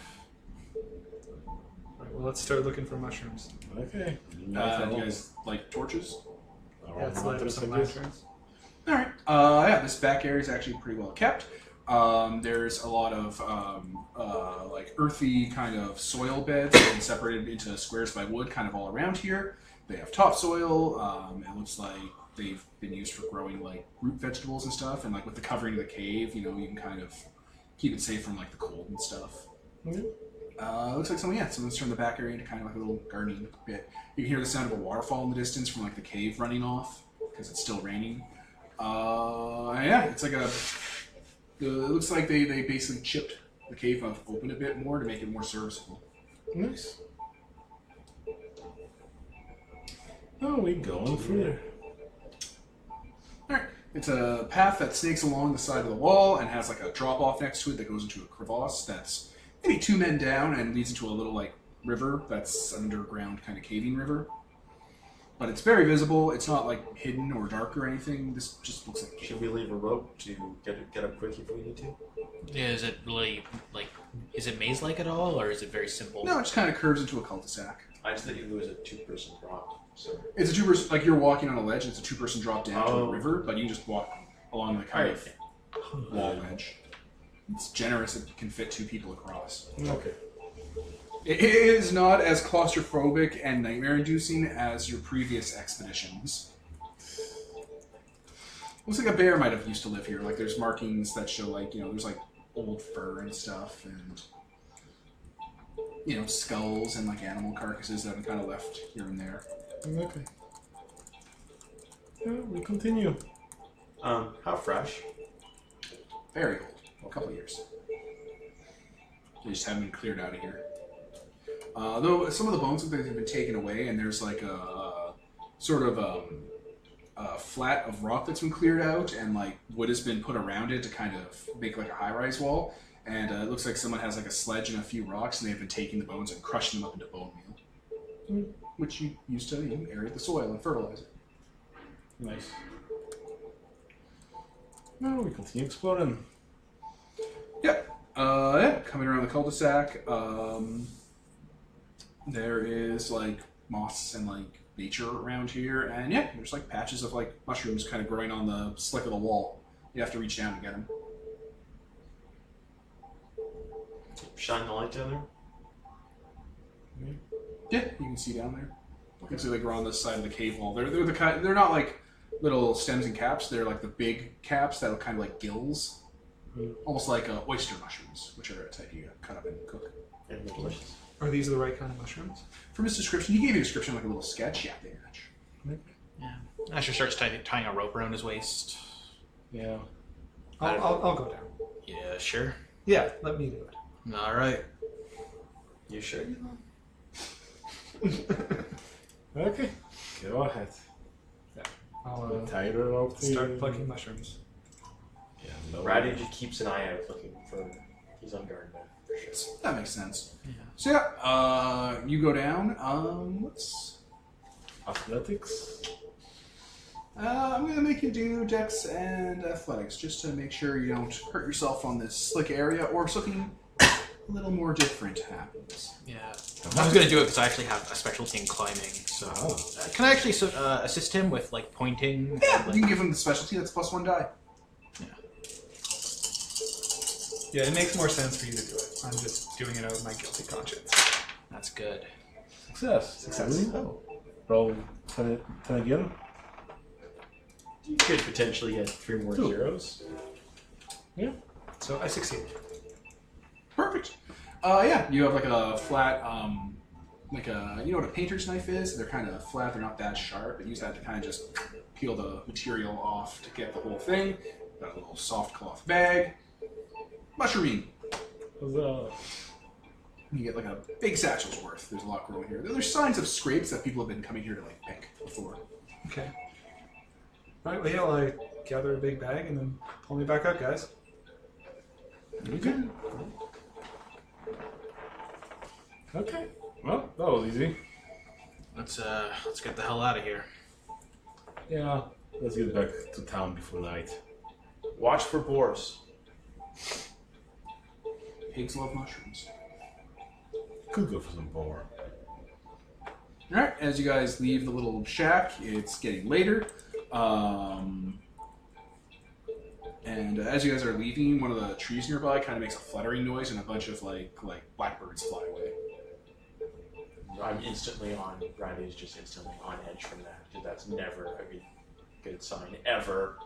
Alright, well let's start looking for mushrooms. Okay. You guys like torches? Yeah, let's light up some lanterns. All right. Yeah, this back area is actually pretty well kept. There's a lot of like earthy kind of soil beds and separated into squares by wood kind of all around here. They have topsoil. It looks like they've been used for growing like root vegetables and stuff. And like with the covering of the cave, you can kind of keep it safe from like the cold and stuff. Mm-hmm. Looks like someone's turned the back area into kind of like a little gardening bit. You can hear the sound of a waterfall in the distance from like the cave running off because it's still raining. Yeah, it's like it looks like they basically chipped the cave up open a bit more to make it more serviceable. Nice. Oh, we going through there. Alright, it's a path that snakes along the side of the wall and has like a drop off next to it that goes into a crevasse that's maybe 2 men down and leads into a little like river that's an underground kind of caving river. But it's very visible. It's not like hidden or dark or anything. This just looks like. Should we leave a rope to get up quick if we need to? Yeah, is it really like? Is it maze-like at all, or is it very simple? No, it just kind of curves into a cul-de-sac. I just think it was a 2-person drop. So It's a 2-person, like you're walking on a ledge. It's a 2-person drop down to a Oh. river, but you just walk along the kind Alright. of wall edge. It's generous. It can fit 2 people across. Okay. It is not as claustrophobic and nightmare-inducing as your previous expeditions. Looks like a bear might have used to live here. Like there's markings that show like, there's like old fur and stuff and, skulls and like animal carcasses that have been kind of left here and there. Okay. Yeah, we continue. How fresh? Very old. A couple of years. They just haven't been cleared out of here. Though some of the bones look like they've been taken away, and there's like a sort of a flat of rock that's been cleared out, and like wood has been put around it to kind of make like a high-rise wall. And it looks like someone has like a sledge and a few rocks, and they've been taking the bones and crushing them up into bone meal, which you use to aerate the soil and fertilize it. Nice. No, we continue exploring. Yep. Yeah, coming around the cul-de-sac, there is like moss and like nature around here, and yeah, there's like patches of like mushrooms kind of growing on the slick of the wall. You have to reach down to get them. Shine the light down there? Yeah, you can see down there. You can see they grow on this side of the cave wall. They're the kind. They're not like little stems and caps. They're like the big caps that look kind of like gills, almost like oyster mushrooms, which are a type you cut up and cook. And they're delicious. Are these the right kind of mushrooms? From his description, he gave you a description like a little sketch. Yeah, they match. Yeah. Asher starts tying a rope around his waist. Yeah. I'll go down. Yeah, sure. Yeah, let me do it. All right. You sure? Okay. Go ahead. I'll Tie the rope to start you. plucking mushrooms. Yeah, no. Ratty just keeps an eye out looking for. He's on guard now, for sure. That makes sense. Yeah. So yeah, you go down. What's Athletics. I'm gonna make you do Dex and Athletics just to make sure you don't hurt yourself on this slick area or something a little more different happens. Yeah. I was going to do it because I actually have a specialty in climbing. So can I actually assist him with like pointing? Yeah, and, you can give him the specialty that's +1 die. Yeah, it makes more sense for you to do it. I'm just doing it out of my guilty conscience. That's good. Success. Oh. Roll 10 again. You could potentially get 3 more Two. zeros. Yeah. So I succeeded. Perfect. Yeah, you have like a flat, like you know what a painter's knife is? They're kind of flat, they're not that sharp, but use that to kind of just peel the material off to get the whole thing. Got a little soft cloth bag. Mushrooming. Huzzah. You get like a big satchel's worth. There's a lot growing here. There's signs of scrapes that people have been coming here to like pick before. Okay. All right, well, yeah, well, I gather a big bag and then pull me back up, guys. Okay. Okay. Well, that was easy. Let's get the hell out of here. Yeah. Let's get back to town before night. Watch for boars. Pigs love mushrooms. Could go for some boar. Alright, as you guys leave the little shack, it's getting later. And as you guys are leaving, one of the trees nearby kind of makes a fluttering noise, and a bunch of like blackbirds fly away. I'm instantly on. Brandy is just instantly on edge from that because that's never a good sign ever.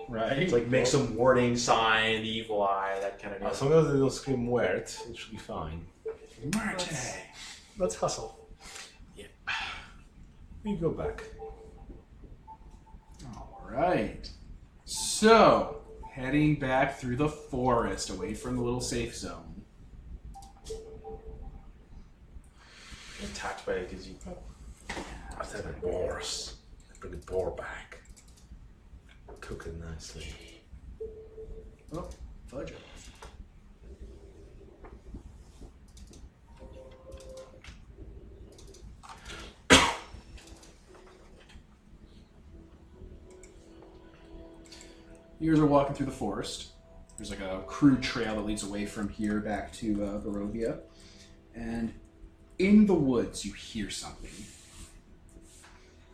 Right? It's like make some warning sign, the evil eye, that kind of. As long as they don't scream weird, it should be fine. Marte. Let's hustle. We go back. Alright. So, heading back through the forest away from the little safe zone. Attacked by a gazebo. I said the boars. Bring the boar back. Cook it nicely. Oh, fudge. You guys are walking through the forest. There's like a crude trail that leads away from here back to Barovia. And in the woods, you hear something.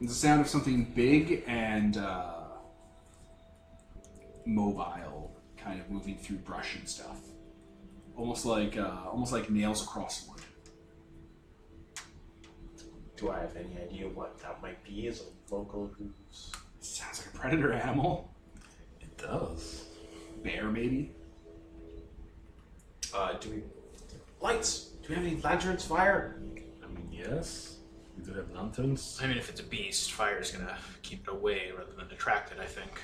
It's the sound of something big and mobile, kind of moving through brush and stuff. Almost like nails across wood. Do I have any idea what that might be as a local who's... Sounds like a predator animal. It does. Bear, maybe? Do we... Lights! Do we have any lanterns, fire? I mean, yes. We do have lanterns. I mean, if it's a beast, fire's gonna keep it away rather than attract it, I think.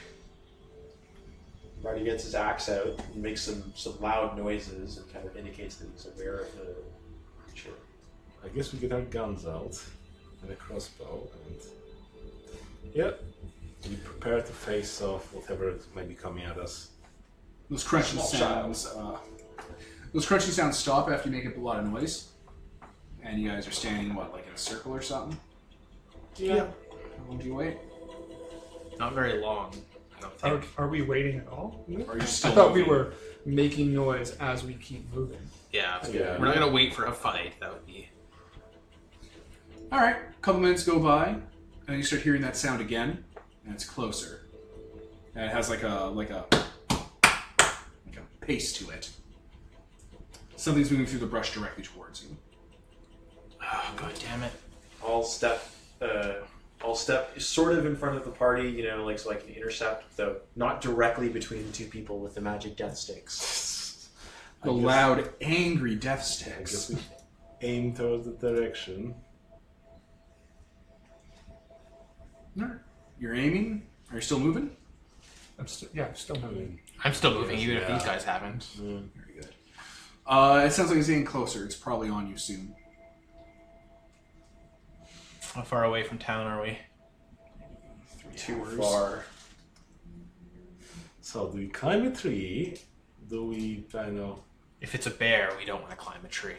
Marty gets his axe out and makes some loud noises and kind of indicates that he's aware of the creature. I guess we get our guns out and a crossbow and... Yep. We prepare to face off whatever might be coming at us. Those crunching Small sounds. Those crunching sounds stop after you make a lot of noise, and you guys are standing like in a circle or something. Yeah. How long do you wait? Not very long, I don't think. Are we waiting at all? Or are you still? I thought we moving? were making noise as we keep moving. Yeah, Yeah. we're not gonna wait for a fight. That would be. All right. A couple minutes go by, and you start hearing that sound again, and it's closer. And it has like a pace to it. Something's moving through the brush directly towards you. Oh, God damn it. I'll step sort of in front of the party, you know, like so I can intercept, though not directly between the two people with the magic death sticks. The loud, angry death I guess sticks. we aim towards the direction. All right. You're aiming. Are you still moving? I'm still moving. I'm still moving, even if Yeah. these guys haven't. Very good. It sounds like it's getting closer. It's probably on you soon. How far away from town are we? Too hours. far. So, do we climb a tree? Do we kind of... If it's a bear, we don't want to climb a tree.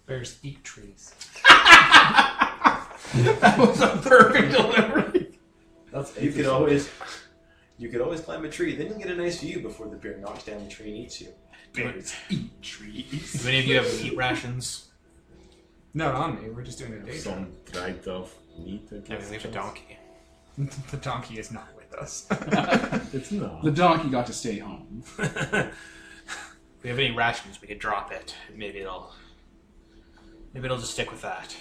Bears eat trees. That was a perfect delivery. That's You could always climb a tree, then you'll get a nice view before the bear knocks down the tree and eats you. Bears eat trees. Do any of you have meat rations? Not on me. We're just doing a day trip. some dried off meat. I Yeah, guess. we have a donkey. The donkey is not with us. It's not. The donkey got to stay home. If we have any rations, we could drop it. Maybe it'll just stick with that.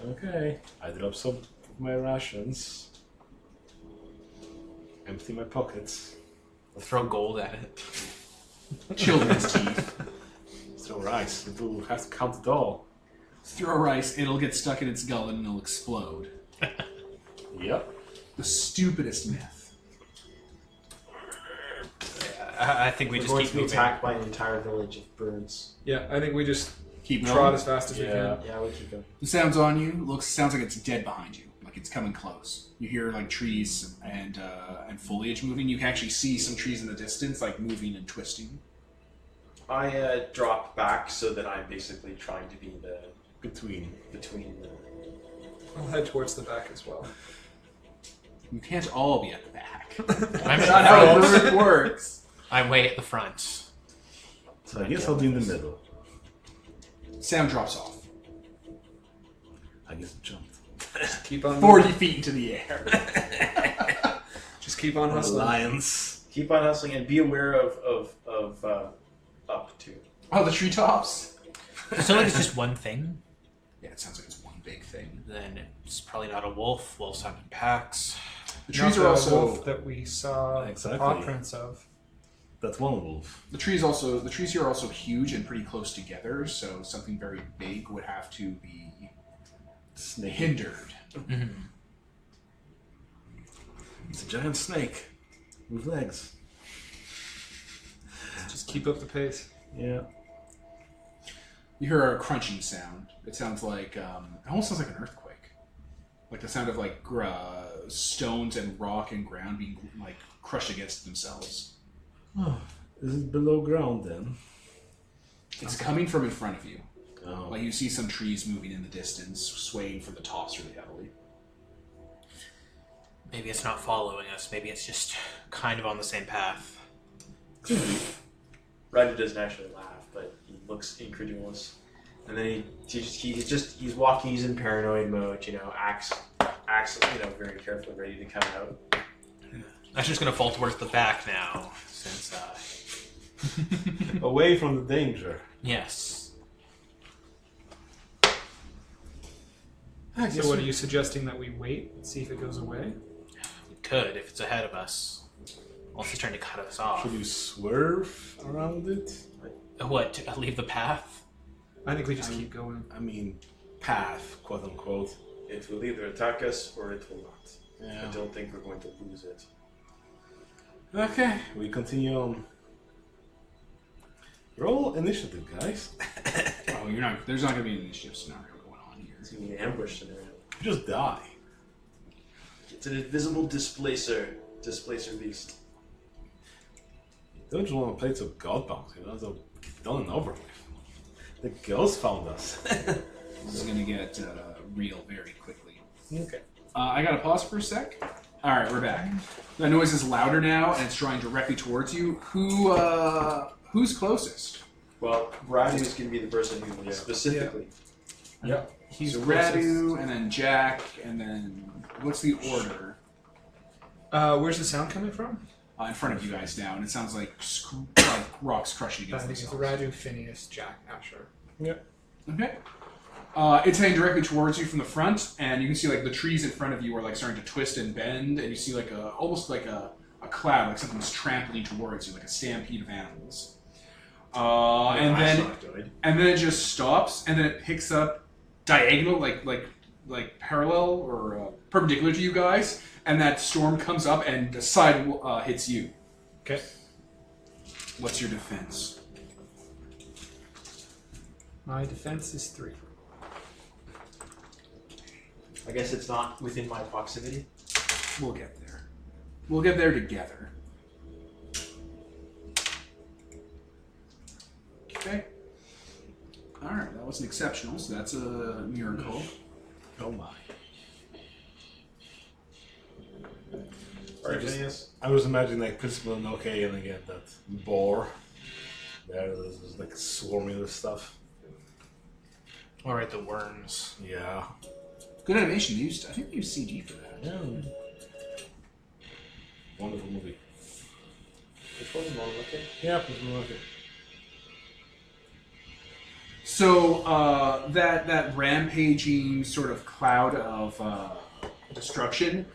Okay. I drop some of my rations. Empty my pockets. We'll throw gold at it. Children's teeth. Throw rice. It will have to count it all. Throw rice, it'll get stuck in its gullet and it'll explode. Yep. The stupidest myth. I think we We're just going keep to be moving. attacked by an entire village of birds. Yeah, I think we just Keep trot going. as fast as we Yeah. can. Yeah, we keep going. The sounds on you sounds like it's dead behind you, like it's coming close. You hear like trees and foliage moving. You can actually see some trees in the distance, like moving and twisting. I drop back so that I'm basically trying to be the Between. between the. I'll head towards the back as well. You can't all be at the back. I'm That's not how at the it front. works. I'm way at the front. So I guess I'll be in the middle. Sound drops off. I guess it jumped. Keep on 40 feet into the air. Just keep on hustling. Lions. Keep on hustling and be aware of up to. Oh, the treetops? Does it sound like it's just one thing? Yeah, it sounds like it's one big thing. Then it's probably not a wolf. Wolves hunt in packs. The trees Not are the also wolf that we saw Exactly. paw prints of. That's one wolf. the trees here are also huge and pretty close together, so something very big would have to be Snake. hindered. It's a giant snake with legs. Just keep up the pace. Yeah. You hear a crunching sound. It sounds like it almost sounds like an earthquake, like the sound of like stones and rock and ground being like crushed against themselves. Oh, is it below ground then? It's coming from in front of you. Oh. Like you see some trees moving in the distance, swaying from the tops really heavily. Maybe it's not following us. Maybe it's just kind of on the same path. Ryder doesn't actually laugh, but he looks incredulous. And then he's walking. He's in paranoid mode. Acts very carefully, ready to come out. I'm just gonna fall towards the back now, since Away from the danger. yes. So what are you suggesting, that we wait and see if it goes away? We could if it's ahead of us. Unless he's trying to cut us off. Should you swerve around it? What? To leave the path? I think we just keep going. I mean, path, quote unquote. It will either attack us or it will not. Yeah. I don't think we're going to lose it. Okay, we continue on. Roll initiative, guys. Oh, you're not. There's not going to be an initiative scenario going on here. It's going to be an ambush scenario. You just die. It's an invisible displacer beast. Don't you want to play to God bounty? So get done and over with. The girls found us. This is going to get real very quickly. Okay. I got to pause for a sec. All right, we're back. The noise is louder now, and it's drawing directly towards you. Who's closest? Well, Radu is going to be the person who specifically. Yep. He's So Radu, and then Jack, and then what's the order? Where's the sound coming from? In front of you guys now, and it sounds like rocks crushing I against think it's themselves. Radu, Phineas, Jack, Asher. Okay. It's heading directly towards you from the front, and you can see like the trees in front of you are like starting to twist and bend, and you see like almost like a cloud, like something's trampling towards you, like a stampede of animals. And then it just stops, and then it picks up diagonal, like parallel or perpendicular to you guys, and that storm comes up and the side hits you. Okay. What's your defense? My defense is 3. I guess it's not within my proximity. We'll get there. We'll get there together. Okay. Alright, that wasn't exceptional, so that's a miracle. Oh my. Alright, Phineas. I was imagining like Principal and okay, and again that boar. There's like swarming with stuff. Alright, the worms. Yeah. Good animation. I think they used CG for that. Yeah. Wonderful movie. Which one's more looking? Yeah, Principal okay. So that rampaging sort of cloud of destruction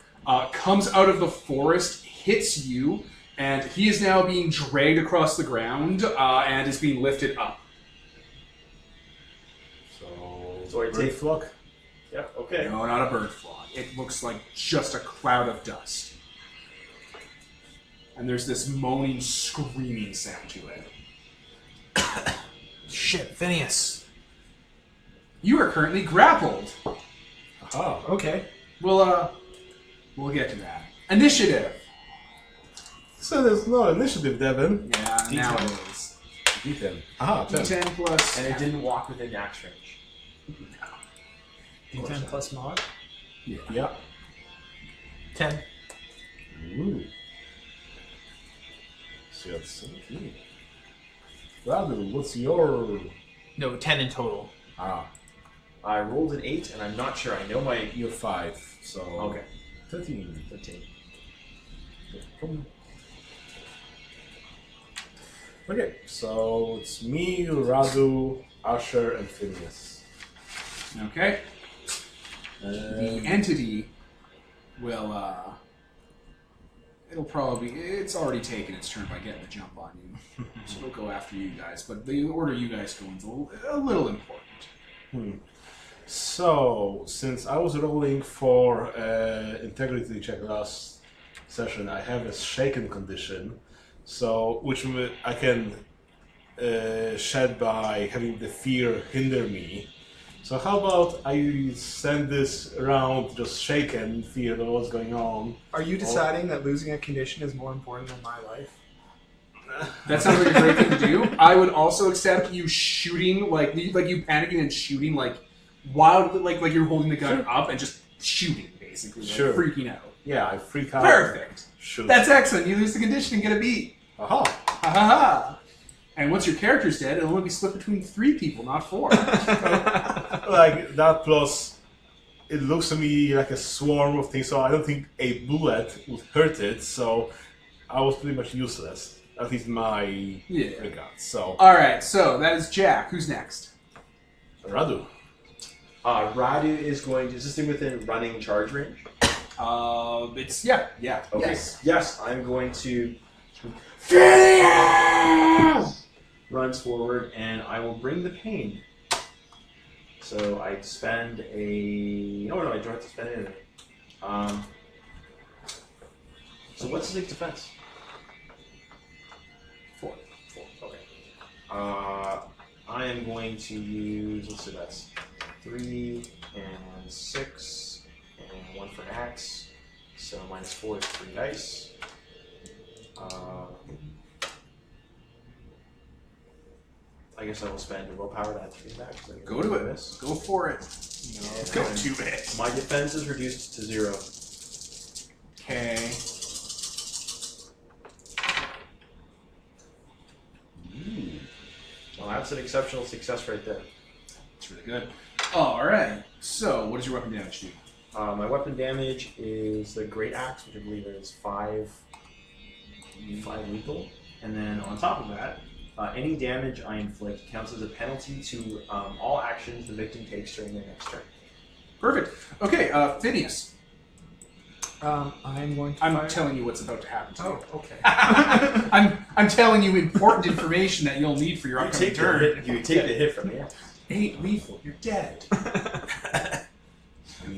comes out of the forest, hits you, and he is now being dragged across the ground and is being lifted up. So I bird take- flock. Yeah, okay. No, not a bird flock. It looks like just a cloud of dust. and there's this moaning, screaming sound to it. Shit, Phineas. You are currently grappled. Aha. Okay. We'll get to that. Initiative. So there's no initiative, Devin. Yeah, now it is. D10. Aha, 10. D10 plus. And it didn't walk within axe range. D10 plus mod. Yeah. 10. Ooh. So that's 17. Radu, what's your... No, 10 in total. Ah, I rolled an 8, and I'm not sure. I know my... you're 5, so... Okay. 13. 13. Okay, so it's me, Radu, Asher, and Phineas. Okay. The entity will, it'll probably, it's already taken its turn by getting the jump on you. So it'll go after you guys, but the order you guys go in is a little important. So, since I was rolling for integrity check last session, I have a shaken condition, so which I can shed by having the fear hinder me. So how about I send this around just shaken, fear of what's going on. Are you deciding that losing a condition is more important than my life? That sounds like a great thing to do. I would also accept you shooting, like you panicking and shooting, like wildly, like you're holding the gun up and just shooting, basically, like Sure. freaking out. Yeah, I freak out. Perfect. Shoot. That's excellent. You lose the condition and get a beat. Aha! Ha ha ha. And once your character's dead, it'll only be split between 3 people, not 4. Like that plus, it looks to me like a swarm of things. So I don't think a bullet would hurt it. So I was pretty much useless. At least my regard. So Alright, so that is Jack. Who's next? Radu. Radu is going to... Is this thing within running charge range? It's, yeah. Okay. Yes. Yes, I'm going to... Phineas! Runs forward, and I will bring the pain. So I spend a... No, I don't have to spend anything. So what's his defense? 4. 4, okay. I am going to use... Let's see, that's 3 and 6, and 1 for an axe. So -4 is 3 dice. I guess I will spend a willpower to add 3 back. Go to it. Go for it. Yeah, Go to it. my defense is reduced to 0. Okay. Well, that's an exceptional success right there. That's really good. Alright. So, what does your weapon damage do? My weapon damage is the Great Axe, which I believe is 5 lethal. And then on top of that, any damage I inflict counts as a penalty to all actions the victim takes during their next turn. Perfect. Okay, Phineas. I'm going to I'm fire. telling you what's about to happen to you. Oh, okay. I'm telling you important information that you'll need for your upcoming turn. You take the hit from the axe. 8 lethal. You're dead.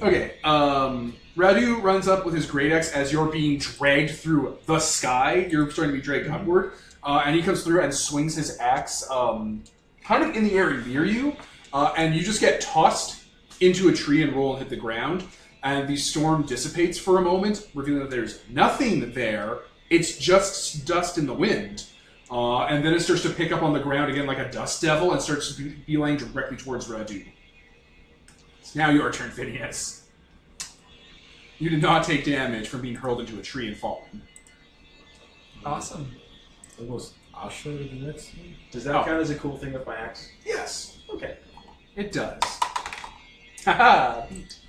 Okay, Radu runs up with his great axe as you're being dragged through the sky. You're starting to be dragged upward. And he comes through and swings his axe kind of in the air near you. And you just get tossed into a tree and roll and hit the ground. And the storm dissipates for a moment, revealing that there's nothing there. It's just dust in the wind. And then it starts to pick up on the ground again like a dust devil and starts to beeline directly towards Radu. It's now your turn, Phineas. You did not take damage from being hurled into a tree and falling. Awesome. It was Asher the next one? Does that count as a cool thing with my axe? Yes, Okay. it does. Haha! Beat.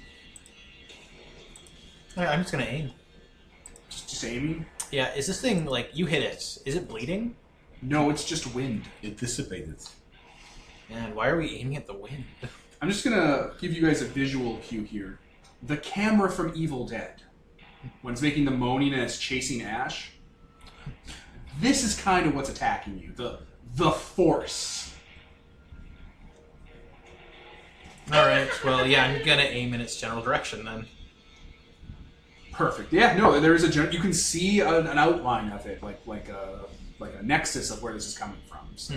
Alright, I'm just gonna aim. Just aiming? Yeah, is this thing, like, you hit it, is it bleeding? No, it's just wind. It dissipated. Man, why are we aiming at the wind? I'm just gonna give you guys a visual cue here. The camera from Evil Dead, when it's making the moaning and it's chasing Ash, this is kind of what's attacking you. The Force. Alright, well, yeah, I'm gonna aim in its general direction then. Perfect. Yeah, no, there is you can see an outline of it, like a nexus of where this is coming from. So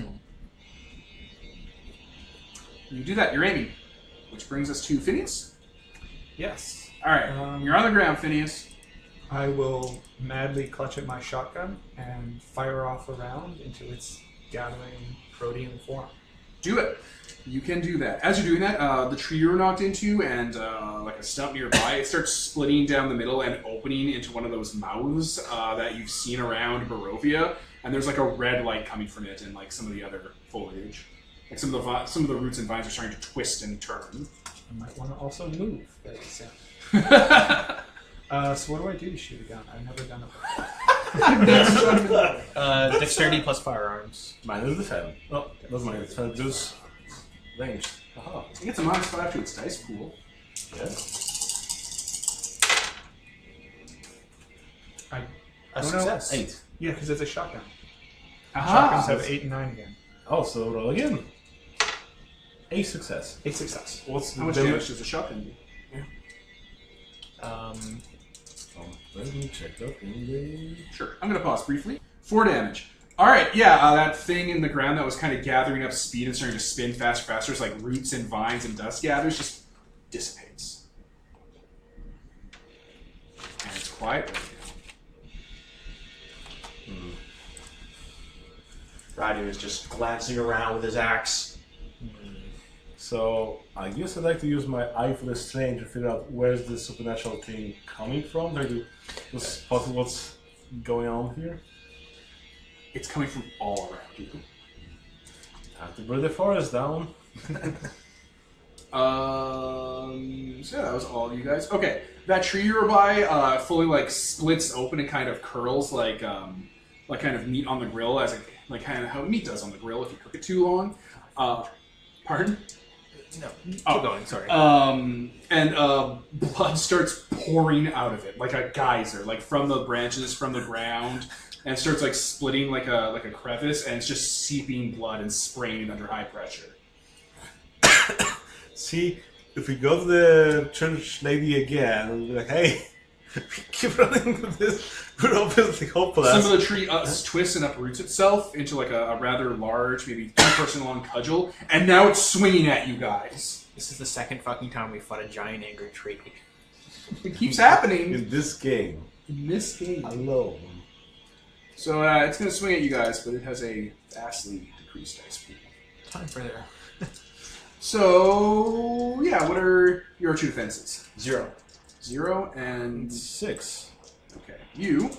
you do that. You're aiming, which brings us to Phineas. Yes. All right, you're on the ground, Phineas. I will madly clutch at my shotgun and fire off a round into its gathering protean form. Do it. You can do that. As you're doing that, the tree you were knocked into and like a stump nearby, it starts splitting down the middle and opening into one of those mouths that you've seen around Barovia. And there's like a red light coming from it and like some of the other foliage. Like some of the roots and vines are starting to twist and turn. I might want to also move. That is sound. So what do I do to shoot a gun? I've never done it. Dexterity plus firearms. Mine is defend. Oh, that's mine. Defend just ranged. Aha. It gets a -5 to its dice pool. Yeah. A success. 8. Yeah, because it's a shotgun. Aha! Shotguns have 8 and 9 again. Oh, so roll again. A success. A success. What's How much damage does a shotgun do? Let me check that in the... Sure. I'm going to pause briefly. 4 damage. All right, yeah, that thing in the ground that was kind of gathering up speed and starting to spin faster, it's like roots and vines and dust gathers, just dissipates. And it's quiet right now. Radu is just glancing around with his axe. So, I guess I'd like to use my eye for the strange to figure out where's this supernatural thing coming from. Try to spot what's going on here. It's coming from all around you. Have to burn the forest down. So yeah, that was all you guys. Okay, that tree you were by fully like splits open and kind of curls like kind of meat on the grill, as like kind of how meat does on the grill if you cook it too long. Pardon? No. Keep going. Sorry. And blood starts pouring out of it like a geyser, like from the branches, from the ground, and starts like splitting like a crevice, and it's just seeping blood and spraying under high pressure. See, if we go to the church lady again, we'll be like, hey, we keep running with this. We're obviously hopeless. Some of the tree twists and uproots itself into like a rather large, maybe 2-person long cudgel, and now it's swinging at you guys. This is the second fucking time we fought a giant angry tree. It keeps happening In this game. in this game. Alone. So it's going to swing at you guys, but it has a vastly decreased dice pool. Time for there. So yeah, what are your 2 defenses? 0. 0 and 6. okay. You.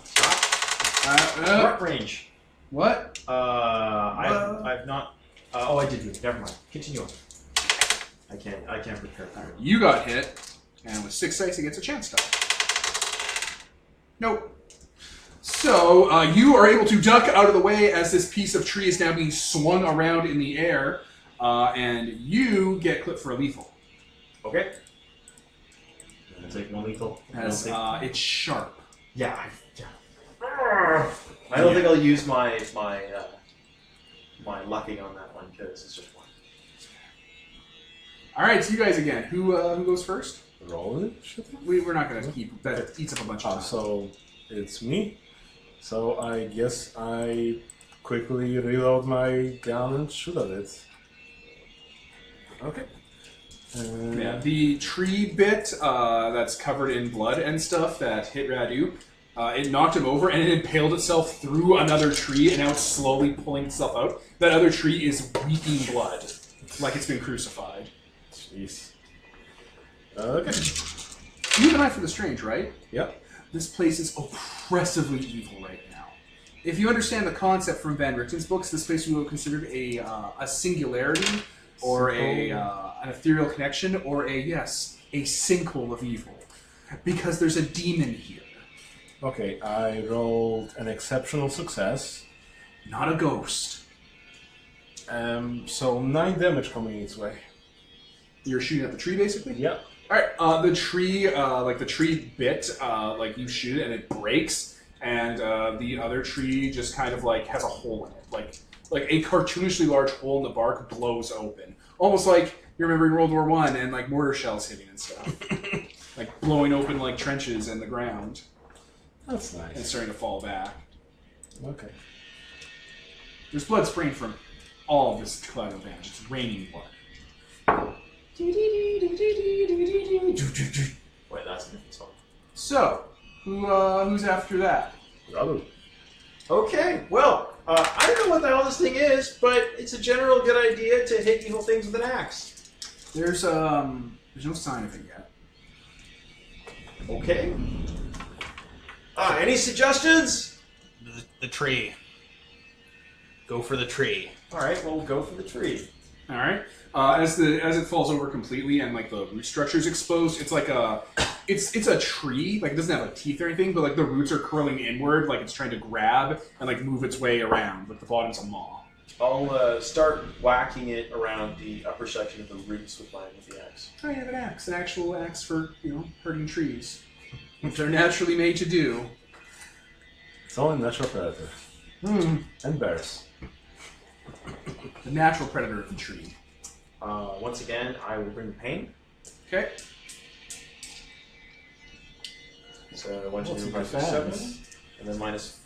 What range? What? I've not. Oh, I did do it. Never mind. Continue on. I can't prepare for it. You got hit, and with 6 dice, it gets a chance die. Nope. So you are able to duck out of the way as this piece of tree is now being swung around in the air, and you get clipped for a lethal. Okay. I'll take 1 lethal. As it's sharp. Yeah. I don't think I'll use my lucking on that one because it's just 1. All right, it's you guys again. Who goes first? Roll it, should I? We're not going to keep that. It eats up a bunch of time. So, it's me. So, I guess I quickly reload my gun and shoot at it. Okay. Yeah, the tree bit that's covered in blood and stuff that hit Radu, it knocked him over and it impaled itself through another tree, and now it's slowly pulling itself out. That other tree is weeping blood, like it's been crucified. Jeez. Okay. You have an eye for the strange, right? Yep. This place is oppressively evil right now. If you understand the concept from Van Richten's books, this place we will consider a singularity, or an ethereal connection, or a sinkhole of evil. Because there's a demon here. Okay, I rolled an exceptional success. Not a ghost. So 9 damage coming its way. You're shooting at the tree, basically? Yep. Alright, the tree, the tree bit, you shoot it and it breaks, and the other tree just kind of, has a hole in it. Like a cartoonishly large hole in the bark blows open. Almost like you're remembering World War I and, mortar shells hitting and stuff. like blowing open like trenches in the ground That's and nice. starting to fall back. Okay. There's blood spraying from all of this cloud of damage. It's raining blood. Wait, that's a different song. So, who's after that? Brother. Okay, well, I don't know what the hell this thing is, but it's a general good idea to hit evil things with an axe. There's no sign of it yet. Okay. Any suggestions? The tree. Go for the tree. All right, well, we'll go for the tree. All right. As it falls over completely and like the root structure is exposed, it's like it's a tree. Like it doesn't have like teeth or anything, but like the roots are curling inward, like it's trying to grab and like move its way around. Like the bottom's a maw. I'll start whacking it around the upper section of the roots with the axe. I have an axe, an actual axe for hurting trees, which they're naturally made to do. It's only natural predator. And bears. The natural predator of the tree. Once again, I will bring the pain. Okay. So 1, 2, 3, 4, 5, 6, 7, and then minus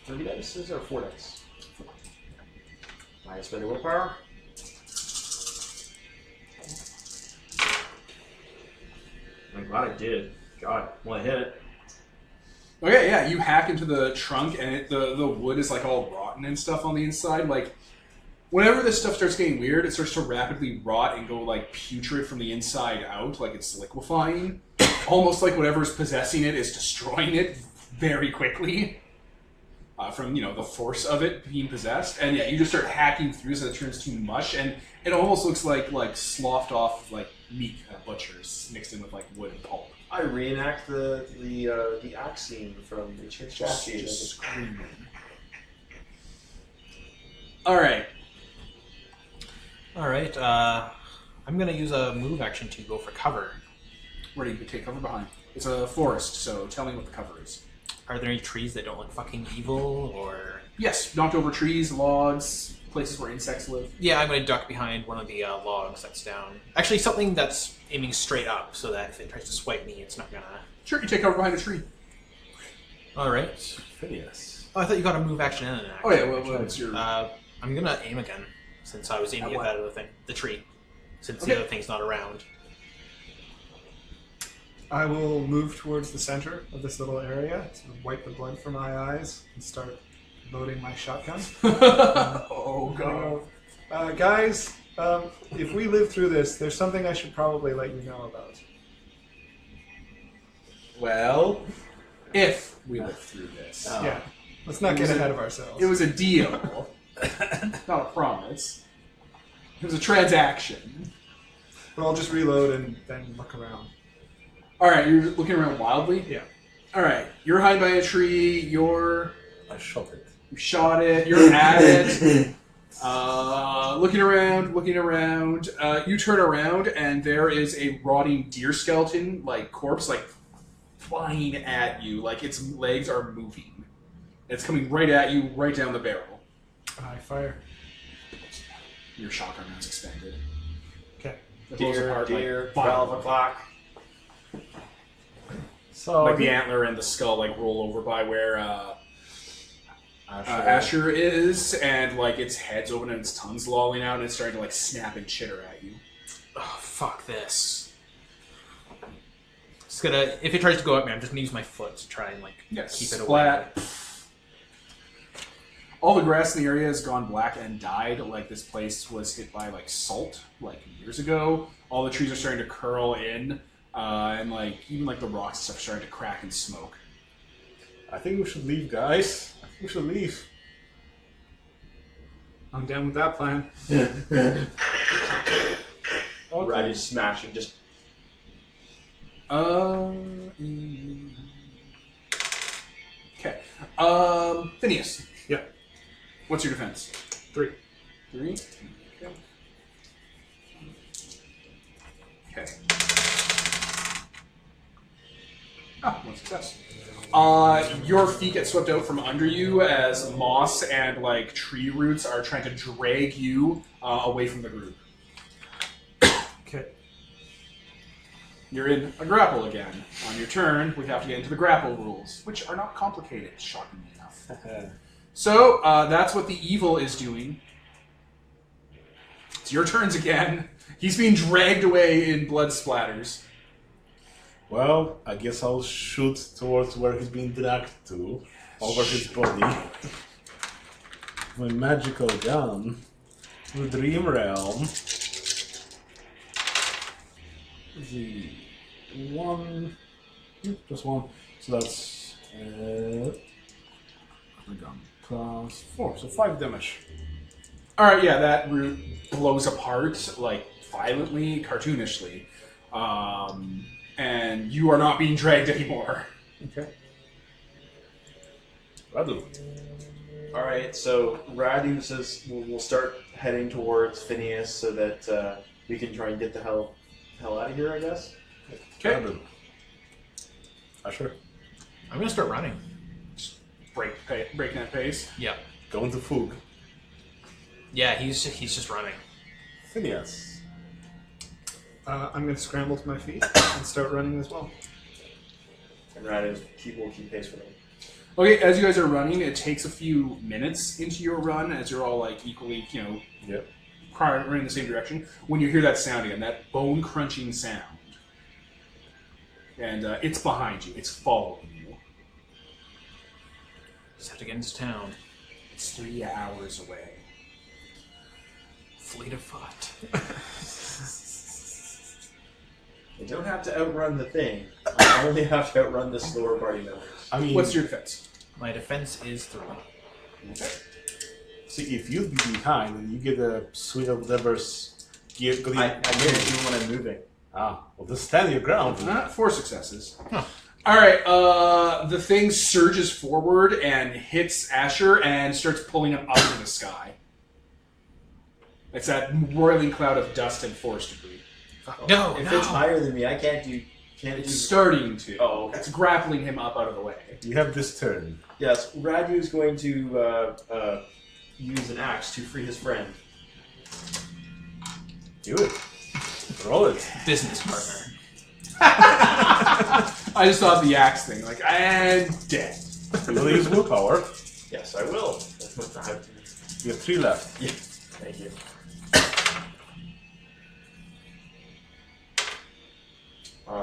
3 dice or 4 dice. I spend a willpower. I'm glad I did. God, well, I hit it. Okay, yeah, you hack into the trunk and the wood is like all rotten and stuff on the inside. Like, whenever this stuff starts getting weird, it starts to rapidly rot and go like putrid from the inside out, like it's liquefying. Almost like whatever's possessing it is destroying it very quickly. From the force of it being possessed, and yeah, you just start hacking through so it turns to mush, and it almost looks like sloughed off like meat at butchers mixed in with like wood and pulp. I reenact the axe scene from the Church Chassis. Just screaming. All right. All right. I'm gonna use a move action to go for cover. Where do you take cover behind? It's a forest, so tell me what the cover is. Are there any trees that don't look fucking evil, or? Yes, knocked over trees, logs, places where insects live. Yeah, I'm gonna duck behind one of the logs that's down. Actually, something that's aiming straight up, so that if it tries to swipe me, it's not gonna. Sure, you take cover behind a tree. All right. Phineas. Oh, I thought you got a move action and an action. Oh yeah, well it's your... I'm gonna aim again, since I was aiming At at what? that other thing, the tree, since Okay. the other thing's not around. I will move towards the center of this little area to wipe the blood from my eyes and start loading my shotgun. Oh god. Guys, if we live through this, there's something I should probably let you know about. Well, if we live through this. Yeah, let's not get ahead of ourselves. It was a deal. Not a promise. It was a transaction. But I'll just reload and then look around. Alright, you're looking around wildly? Yeah. Alright, you're hiding by a tree, you I shot it. shot it, you're at it. Looking around. You turn around and there is a rotting deer skeleton, like corpse, like flying at you, like its legs are moving. It's coming right at you, right down the barrel. I fire. Your shotgun round's expended. Okay. It blows apart, Deer, like, 12 o'clock. So like the antler and the skull like roll over by where Asher is, and like its head's open and its tongue's lolling out, and it's starting to like snap and chitter at you. Oh, fuck this. It's gonna, if it tries to go at me, I'm just gonna use my foot to try and like keep it away. Splat. All the grass in the area has gone black and died. Like this place was hit by like salt like years ago. All the trees are starting to curl in, and like even like the rocks and stuff are starting to crack and smoke. I think we should leave, guys. I think we should leave. I'm down with that plan. Ready to smash and just. Okay. Phineas. Yeah. What's your defense? 3. 3. Okay. Okay. One success. Your feet get swept out from under you as moss and like tree roots are trying to drag you away from the group. Okay. You're in a grapple again. On your turn, we have to get into the grapple rules, which are not complicated, shockingly enough. So, that's what the evil is doing. It's your turns again. He's being dragged away in blood splatters. Well, I guess I'll shoot towards where he's being dragged to, over his body. My magical gun. The Dream Realm. The one... Just one. So that's... the gun plus 4, so 5 damage. Alright, yeah, that root blows apart, like, violently, cartoonishly. And you are not being dragged anymore. Okay. Radu. Alright, so Radu says we'll start heading towards Phineas so that we can try and get the hell out of here, I guess. Okay. Radu. Sure. I'm gonna start running. Breaking that pace. Yeah. Going to Foog. Yeah, he's just running. Phineas. I'm going to scramble to my feet and start running as well. And Radu will keep pace with him. Okay, as you guys are running, it takes a few minutes into your run as you're all like equally, Yep. running in the same direction. When you hear that sound again, that bone crunching sound, and it's behind you. It's following you. Just have to get into town. It's 3 hours away. Fleet of foot. You don't have to outrun the thing. I only have to outrun the slower party members. I mean, What's your defense? My defense is 3. Okay. see, if you'd be behind and you get a swing of whatever's gear... I guarantee when I'm moving. Well, just stand your ground. 4 successes. Huh. All right. The thing surges forward and hits Asher and starts pulling him up into the sky. It's that roiling cloud of dust and force debris. No, If no. it's higher than me, I can't do. It's starting to. Oh, okay. It's grappling him up out of the way. You have this turn. Yes, Radu is going to use an axe to free his friend. Do it. Roll it. Business partner. I just thought the axe thing, like, and dead. You will use willpower. Yes, I will. You have 3 left. Yeah, thank you.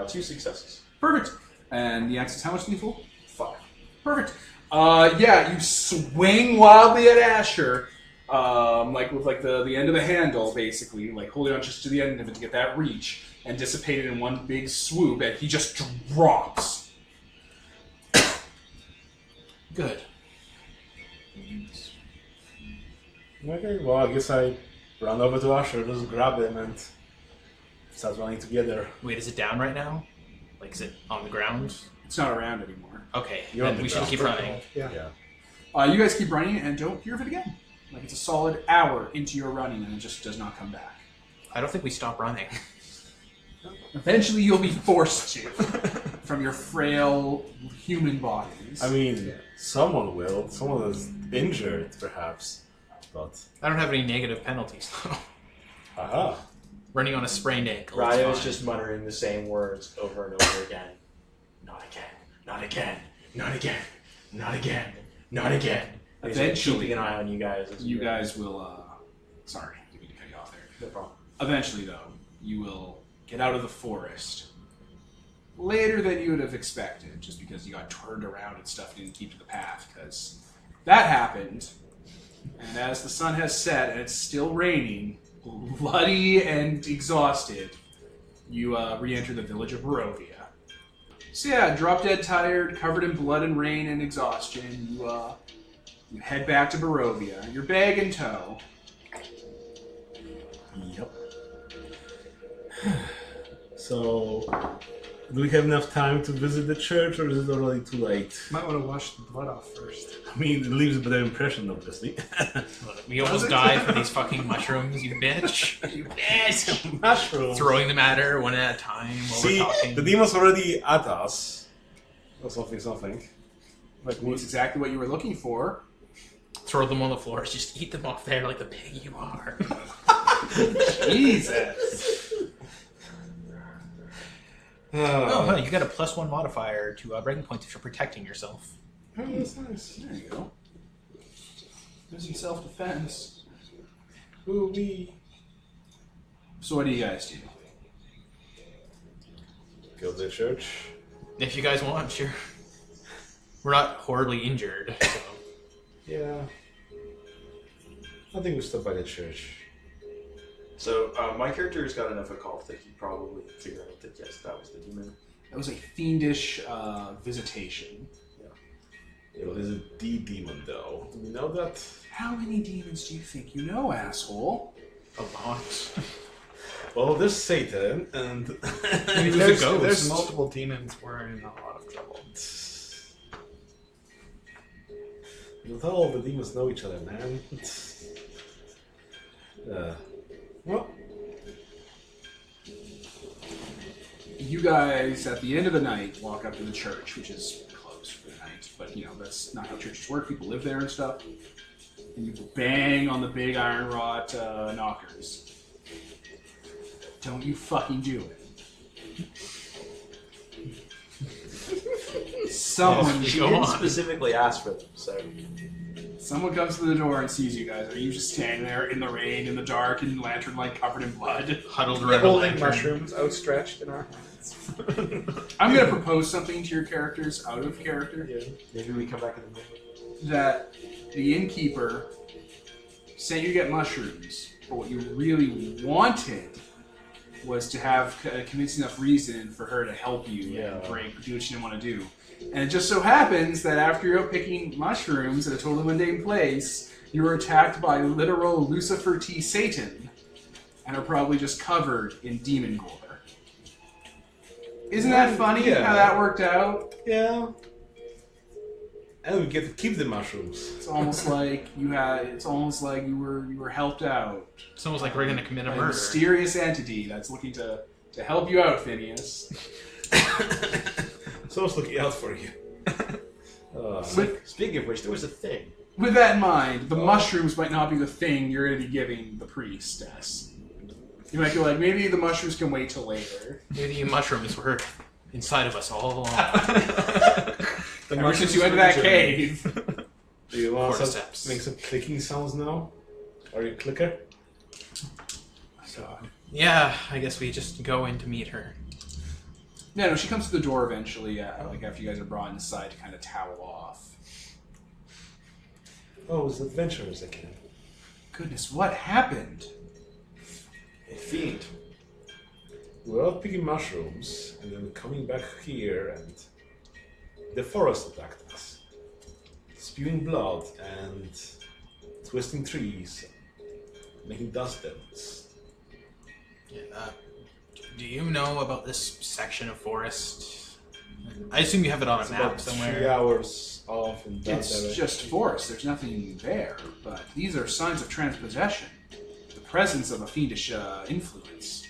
2 successes. Perfect. And the axe is how much lethal? 5. Perfect. Yeah, you swing wildly at Asher, like with like the end of the handle, basically, like holding on just to the end of it to get that reach, and dissipate it in one big swoop, and he just drops. Good. Okay, well, I guess I run over to Asher, just grab him, and start running together. Wait, is it down right now? Like, is it on the ground? It's not around anymore. Okay, You're on then the we should ground. keep running. Yeah. You guys keep running and don't hear of it again. Like it's a solid hour into your running and it just does not come back. I don't think we stop running. Eventually you'll be forced to from your frail human bodies. I mean, someone will. Someone is injured, perhaps. But... I don't have any negative penalties, though. Aha. Running on a sprained ankle. is Radu is fine. just muttering the same words over and over again. Not again. Not again. Not again. Not again. Not again. And he's Eventually, keeping an eye on you guys. As you guys will, sorry, didn't mean to cut you off there. No problem. Eventually, though, you will get out of the forest later than you would have expected, just because you got turned around and stuff didn't keep to the path, because that happened. And as the sun has set and it's still raining, bloody and exhausted, you re-enter the village of Barovia. So yeah, drop dead tired, covered in blood and rain and exhaustion, you head back to Barovia, your bag in tow. Yep. So, do we have enough time to visit the church, or is it already too late? Might want to wash the blood off first. I mean, it leaves a better impression, obviously. We almost died for these fucking mushrooms, you bitch. You bitch. Mushrooms. Throwing them at her one at a time while See, we're talking. the demon's already at us. Or something. But it's exactly what you were looking for. Throw them on the floor. Just eat them off there like the pig you are. Jesus. Oh, huh, you got a +1 modifier to breaking points if you're protecting yourself. Oh, that's nice. There you go. Using self-defense. Ooh-wee. So what do you guys do? Go to the church. If you guys want, sure. We're not horribly injured, so... Yeah. I think we stop by the church. So my character's got enough occult that he probably figured out that yes, that was the demon. That was a fiendish visitation. It is a demon, though. Do we know that? How many demons do you think you know, asshole? A lot. Well, there's Satan, and If There's a ghost. there's multiple demons, we're in a lot of trouble. not all the demons know each other, man. Well, You guys, at the end of the night, walk up to the church, which is closed for the night. But, you know, that's not how churches work. People live there and stuff. And you bang on the big iron wrought knockers. Don't you fucking do it. Someone, She Go didn't on. specifically ask for them, so someone comes to the door and sees you guys. Are you just standing there in the rain, in the dark, in lantern light, covered in blood? Huddled around a Holding lantern. mushrooms outstretched in our hands. I'm going to propose something to your characters out of character. yeah, maybe we come back in the morning. That the innkeeper sent you to get mushrooms, but what you really wanted was to have a convincing enough reason for her to help you and do what she didn't want to do. And it just so happens that after you're out picking mushrooms at a totally mundane place, you were attacked by literal Lucifer T. Satan and are probably just covered in demon gore. Isn't that funny Yeah. how that worked out? yeah. And we get to keep the mushrooms. It's almost like you had. It's almost like you were helped out. It's almost like we're going to commit a A murder. mysterious entity that's looking to help you out, Phineas. Someone's looking out for you. Speaking of which, there was a thing. With that in mind, the mushrooms might not be the thing you're going to be giving the priestess. You might be like, maybe the mushrooms can wait till later. Maybe the mushrooms were inside of us all along. Ever since you went to that cave. Do you want to Cordyceps. make some clicking sounds now? Are you a clicker? So, Yeah, I guess we just go in to meet her. yeah, no, she comes to the door eventually, like after you guys are brought inside to kind of towel off. Oh, it's adventurers again. Goodness, what happened? A fiend. We were out picking mushrooms, and then coming back here, and the forest attacked us. Spewing blood and twisting trees, making dust devils. Yeah, do you know about this section of forest? I assume you have it on a It's map about 3 somewhere. hours off in that It's direction. just forest. There's nothing there. But these are signs of transpossession. The presence of a fiendish influence.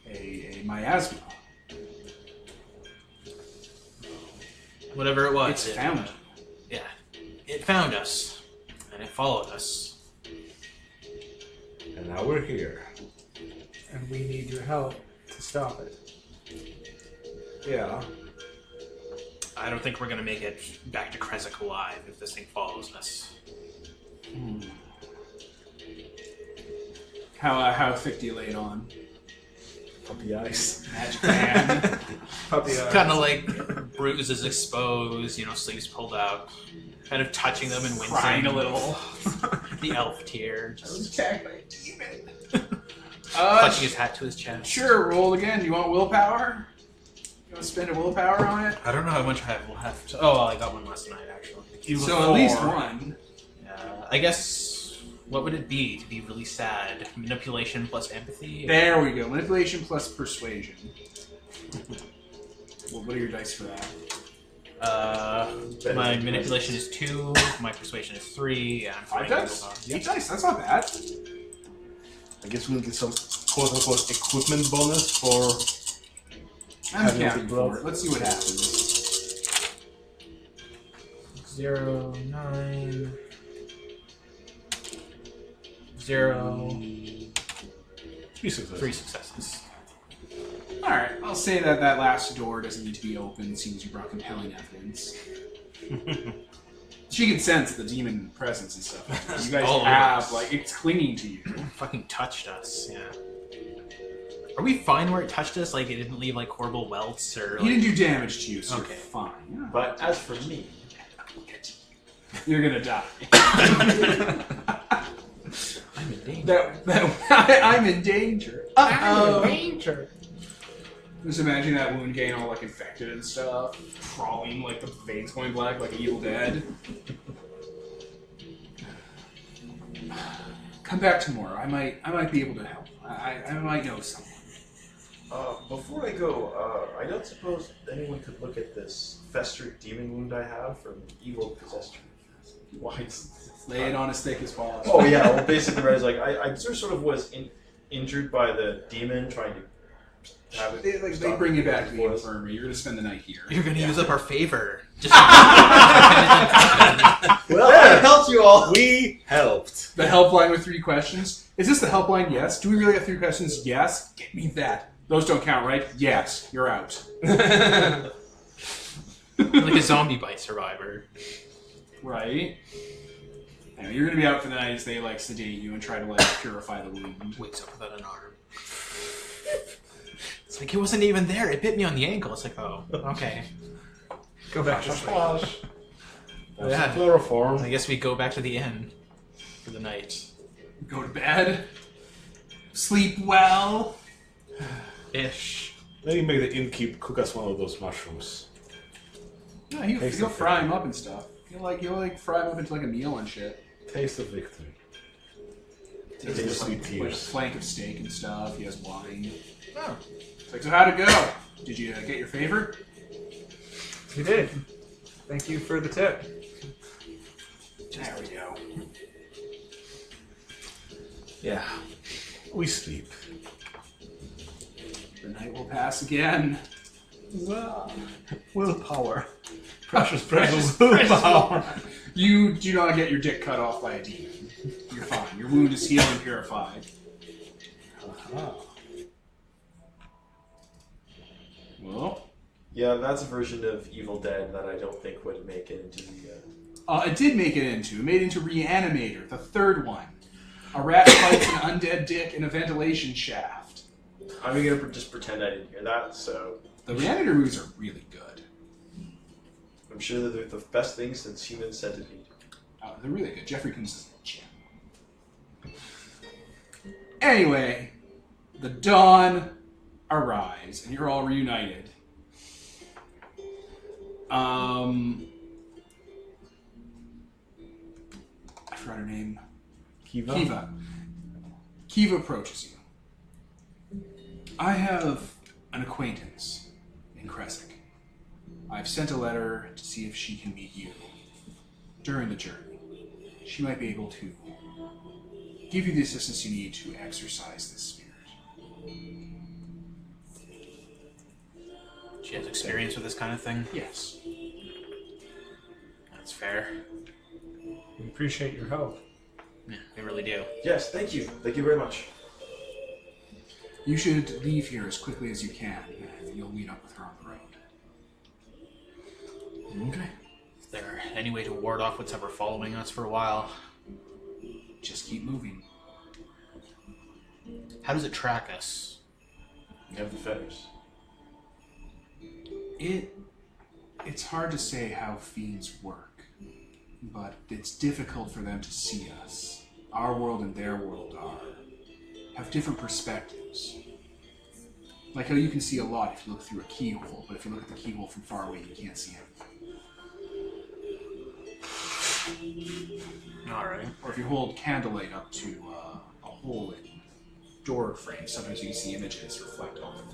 A miasma. Whatever it was. It's found. Yeah. It found us. And it followed us. And now we're here. And we need your help to stop it. Yeah. I don't think we're going to make it back to Krezk alive if this thing follows us. How thick do you lay it on? Puppy eyes. Magic man. Puppy It's kind of like bruises exposed, sleeves pulled out, kind of touching them and wincing Crying a little. The elf tear, just attacked by a demon. clutching his hat to his chest. Sure, roll again. Do you want willpower? You want to spend a willpower on it? I don't know how much I have left. Oh, well, I got one last night, actually. So at least one. I guess, what would it be to be really sad? Manipulation plus empathy? There we go. Manipulation plus persuasion. Well, what are your dice for that? My manipulation is 2, my persuasion is 3, and I'm 5 fine dice? with 8 dice? That's not bad. I guess we'll get some quote-unquote equipment bonus for... I'm Having counting big for blood. it. Let's see what happens. 0, 9, 0. 3 successes. 3 successes. Alright, I'll say that that last door doesn't need to be opened, seeing as you brought compelling evidence. She can sense the demon presence and stuff. You guys All over have, us. like, it's clinging to you. Fucking touched us. Yeah. Are we fine where it touched us? Like it didn't leave like horrible welts or. He Like... didn't do damage to you, so Okay. you're fine. Yeah. But as for me, You're gonna die. I'm in danger. I'm in danger. Uh-oh. danger. Just imagine that wound gain all like infected and stuff, crawling like the veins going black like Evil Dead. Come back tomorrow. I might be able to help. I might know someone. before I go, I don't suppose anyone could look at this festered demon wound I have from evil possessed. Why? Lay it on as thick as possible. Oh yeah, well basically right, like I sort of was injured by the demon trying to have it. They bring you back to the infirmary. You're gonna spend the night here. You're gonna use up our favor. Just Well, I helped you all. We helped. The helpline with 3 questions. Is this the helpline? Yes. Do we really have 3 questions? Yes. Get me that. Those don't count, right? Yes. You're out. like a zombie bite survivor. Right. Anyway, you're gonna be out for the night as they like sedate you and try to like purify the wound. Wakes up without an arm. It's like it wasn't even there. It bit me on the ankle. It's like, oh, okay. Go back to sleep. Yeah. Chloroform. I guess we go back to the inn for the night. Go to bed. Sleep well. Ish. Maybe make the innkeep cook us one of those mushrooms. Yeah, he'll fry him up and stuff. He'll like fry him up into like a meal and shit. Taste of victory. Taste of of sweet like a tears. flank of steak and stuff. He has wine. Oh. It's like, so how'd it go? Did you get your favor? You did. Thank you for the tip. There we go. Yeah. We sleep. The night will pass again. Willpower. Precious willpower. You do not get your dick cut off by a demon. You're fine. Your wound is healed and purified. Well, Yeah, that's a version of Evil Dead that I don't think would make it into the. it did make it into. It made it into Reanimator, the 3rd one. A rat fights an undead dick in a ventilation shaft. I'm gonna just pretend I didn't hear that. So The Reanimator movies are really good. I'm sure that they're the best thing since Human Centipede. They're really good. Jeffrey Combs is a gem. Anyway, the dawn arrives, and you're all reunited. I forgot her name. Kiva. Kiva approaches you. I have an acquaintance in Krezk. I've sent a letter to see if she can meet you during the journey. She might be able to give you the assistance you need to exorcise this spirit. She has experience with this kind of thing. Yes. That's fair. We appreciate your help. Yeah, we really do. Yes, thank you. Thank you very much. You should leave here as quickly as you can. You'll meet up with her on the road. Okay. Is there any way to ward off what's ever following us for a while? Just keep moving. How does it track us? You have the feathers. It's hard to say how fiends work, but it's difficult for them to see us. Our world and their world have different perspectives. Like how you can see a lot if you look through a keyhole, but if you look at the keyhole from far away, you can't see anything. Alright. Or if you hold candlelight up to a hole in door frame, sometimes you can see images reflect off of it.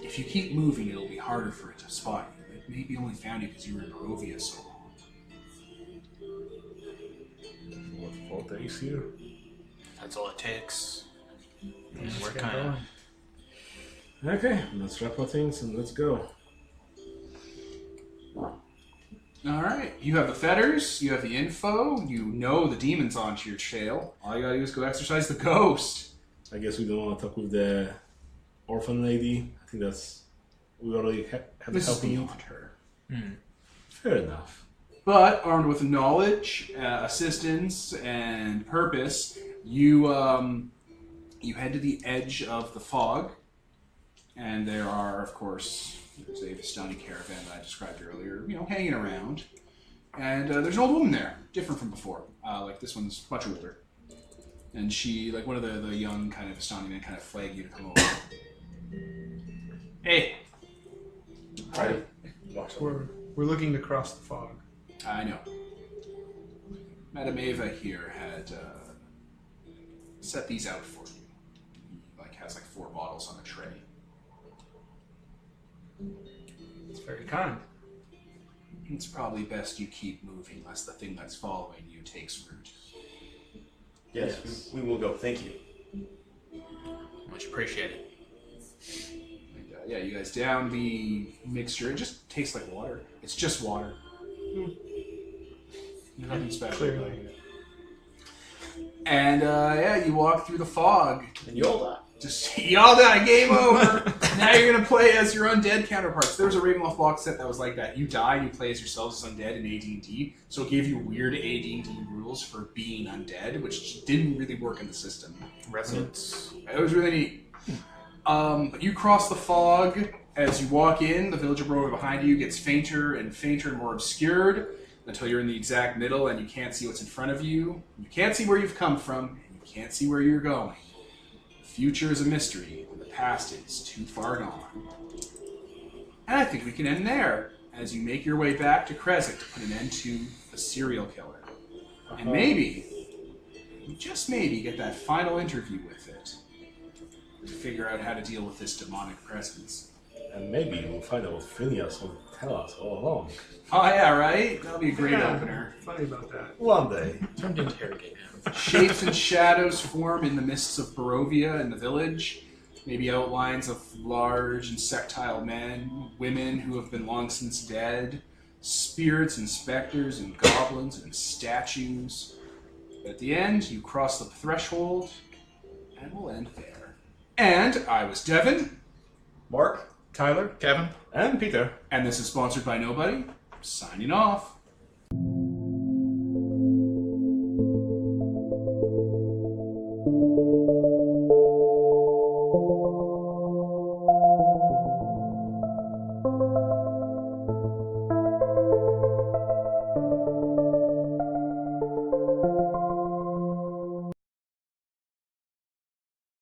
If you keep moving, it'll be harder for it to spot you. It maybe only found you because you were in Barovia so long. What, 4 days here? That's all it takes. Let's We're get kind of... going. Okay, let's wrap our things and let's go. Alright, you have the fetters, you have the info, you know the demon's onto your trail. All you gotta do is go exorcise the ghost. I guess we don't want to talk with the orphan lady. I think that's we already have This is help need. beyond her. Fair enough. But armed with knowledge, assistance, and purpose, you you head to the edge of the fog, and there are, of course, there's a Vistani caravan that I described earlier, hanging around, and there's an old woman there, different from before. Like this one's much older, and she, like one of the young kind of Vistani men, kind of flag you to come over. Hey, Right. We're looking to cross the fog. I know. Madame Ava here had set these out for you. He has 4 bottles on a tray. It's very kind. It's probably best you keep moving, lest the thing that's following you takes root. Yes, we will go. Thank you. Much appreciated. And, yeah, you guys down the mixture. It just tastes like water. It's just water. Nothing special. Clearly. And yeah, you walk through the fog. And you all die. Just y'all die, game over. Now you're gonna play as your undead counterparts. There was a Ravenloft box set that was like that. You die and you play as yourselves as undead in AD&D. So it gave you weird AD&D rules for being undead, which didn't really work in the system. Resonance. It was really neat. But you cross the fog as you walk in. The village of Brover behind you gets fainter and fainter and more obscured until you're in the exact middle and you can't see what's in front of you. You can't see where you've come from, and you can't see where you're going. The future is a mystery, and the past is too far gone. And I think we can end there, as you make your way back to Krezk to put an end to the serial killer. And maybe, just maybe, get that final interview with it to figure out how to deal with this demonic presence. And maybe we'll find out what Phineas will tell us all along. Oh yeah, right? That'll be a great Yeah. opener. Funny about that. One day. Time to interrogate him. Shapes and shadows form in the mists of Barovia and the village. Maybe outlines of large insectile men, women who have been long since dead, spirits and specters and goblins and statues. But at the end, you cross the threshold, and we'll end there. And I was Devin, Mark? Tyler? Kevin? And Peter. and this is sponsored by Nobody. Signing off.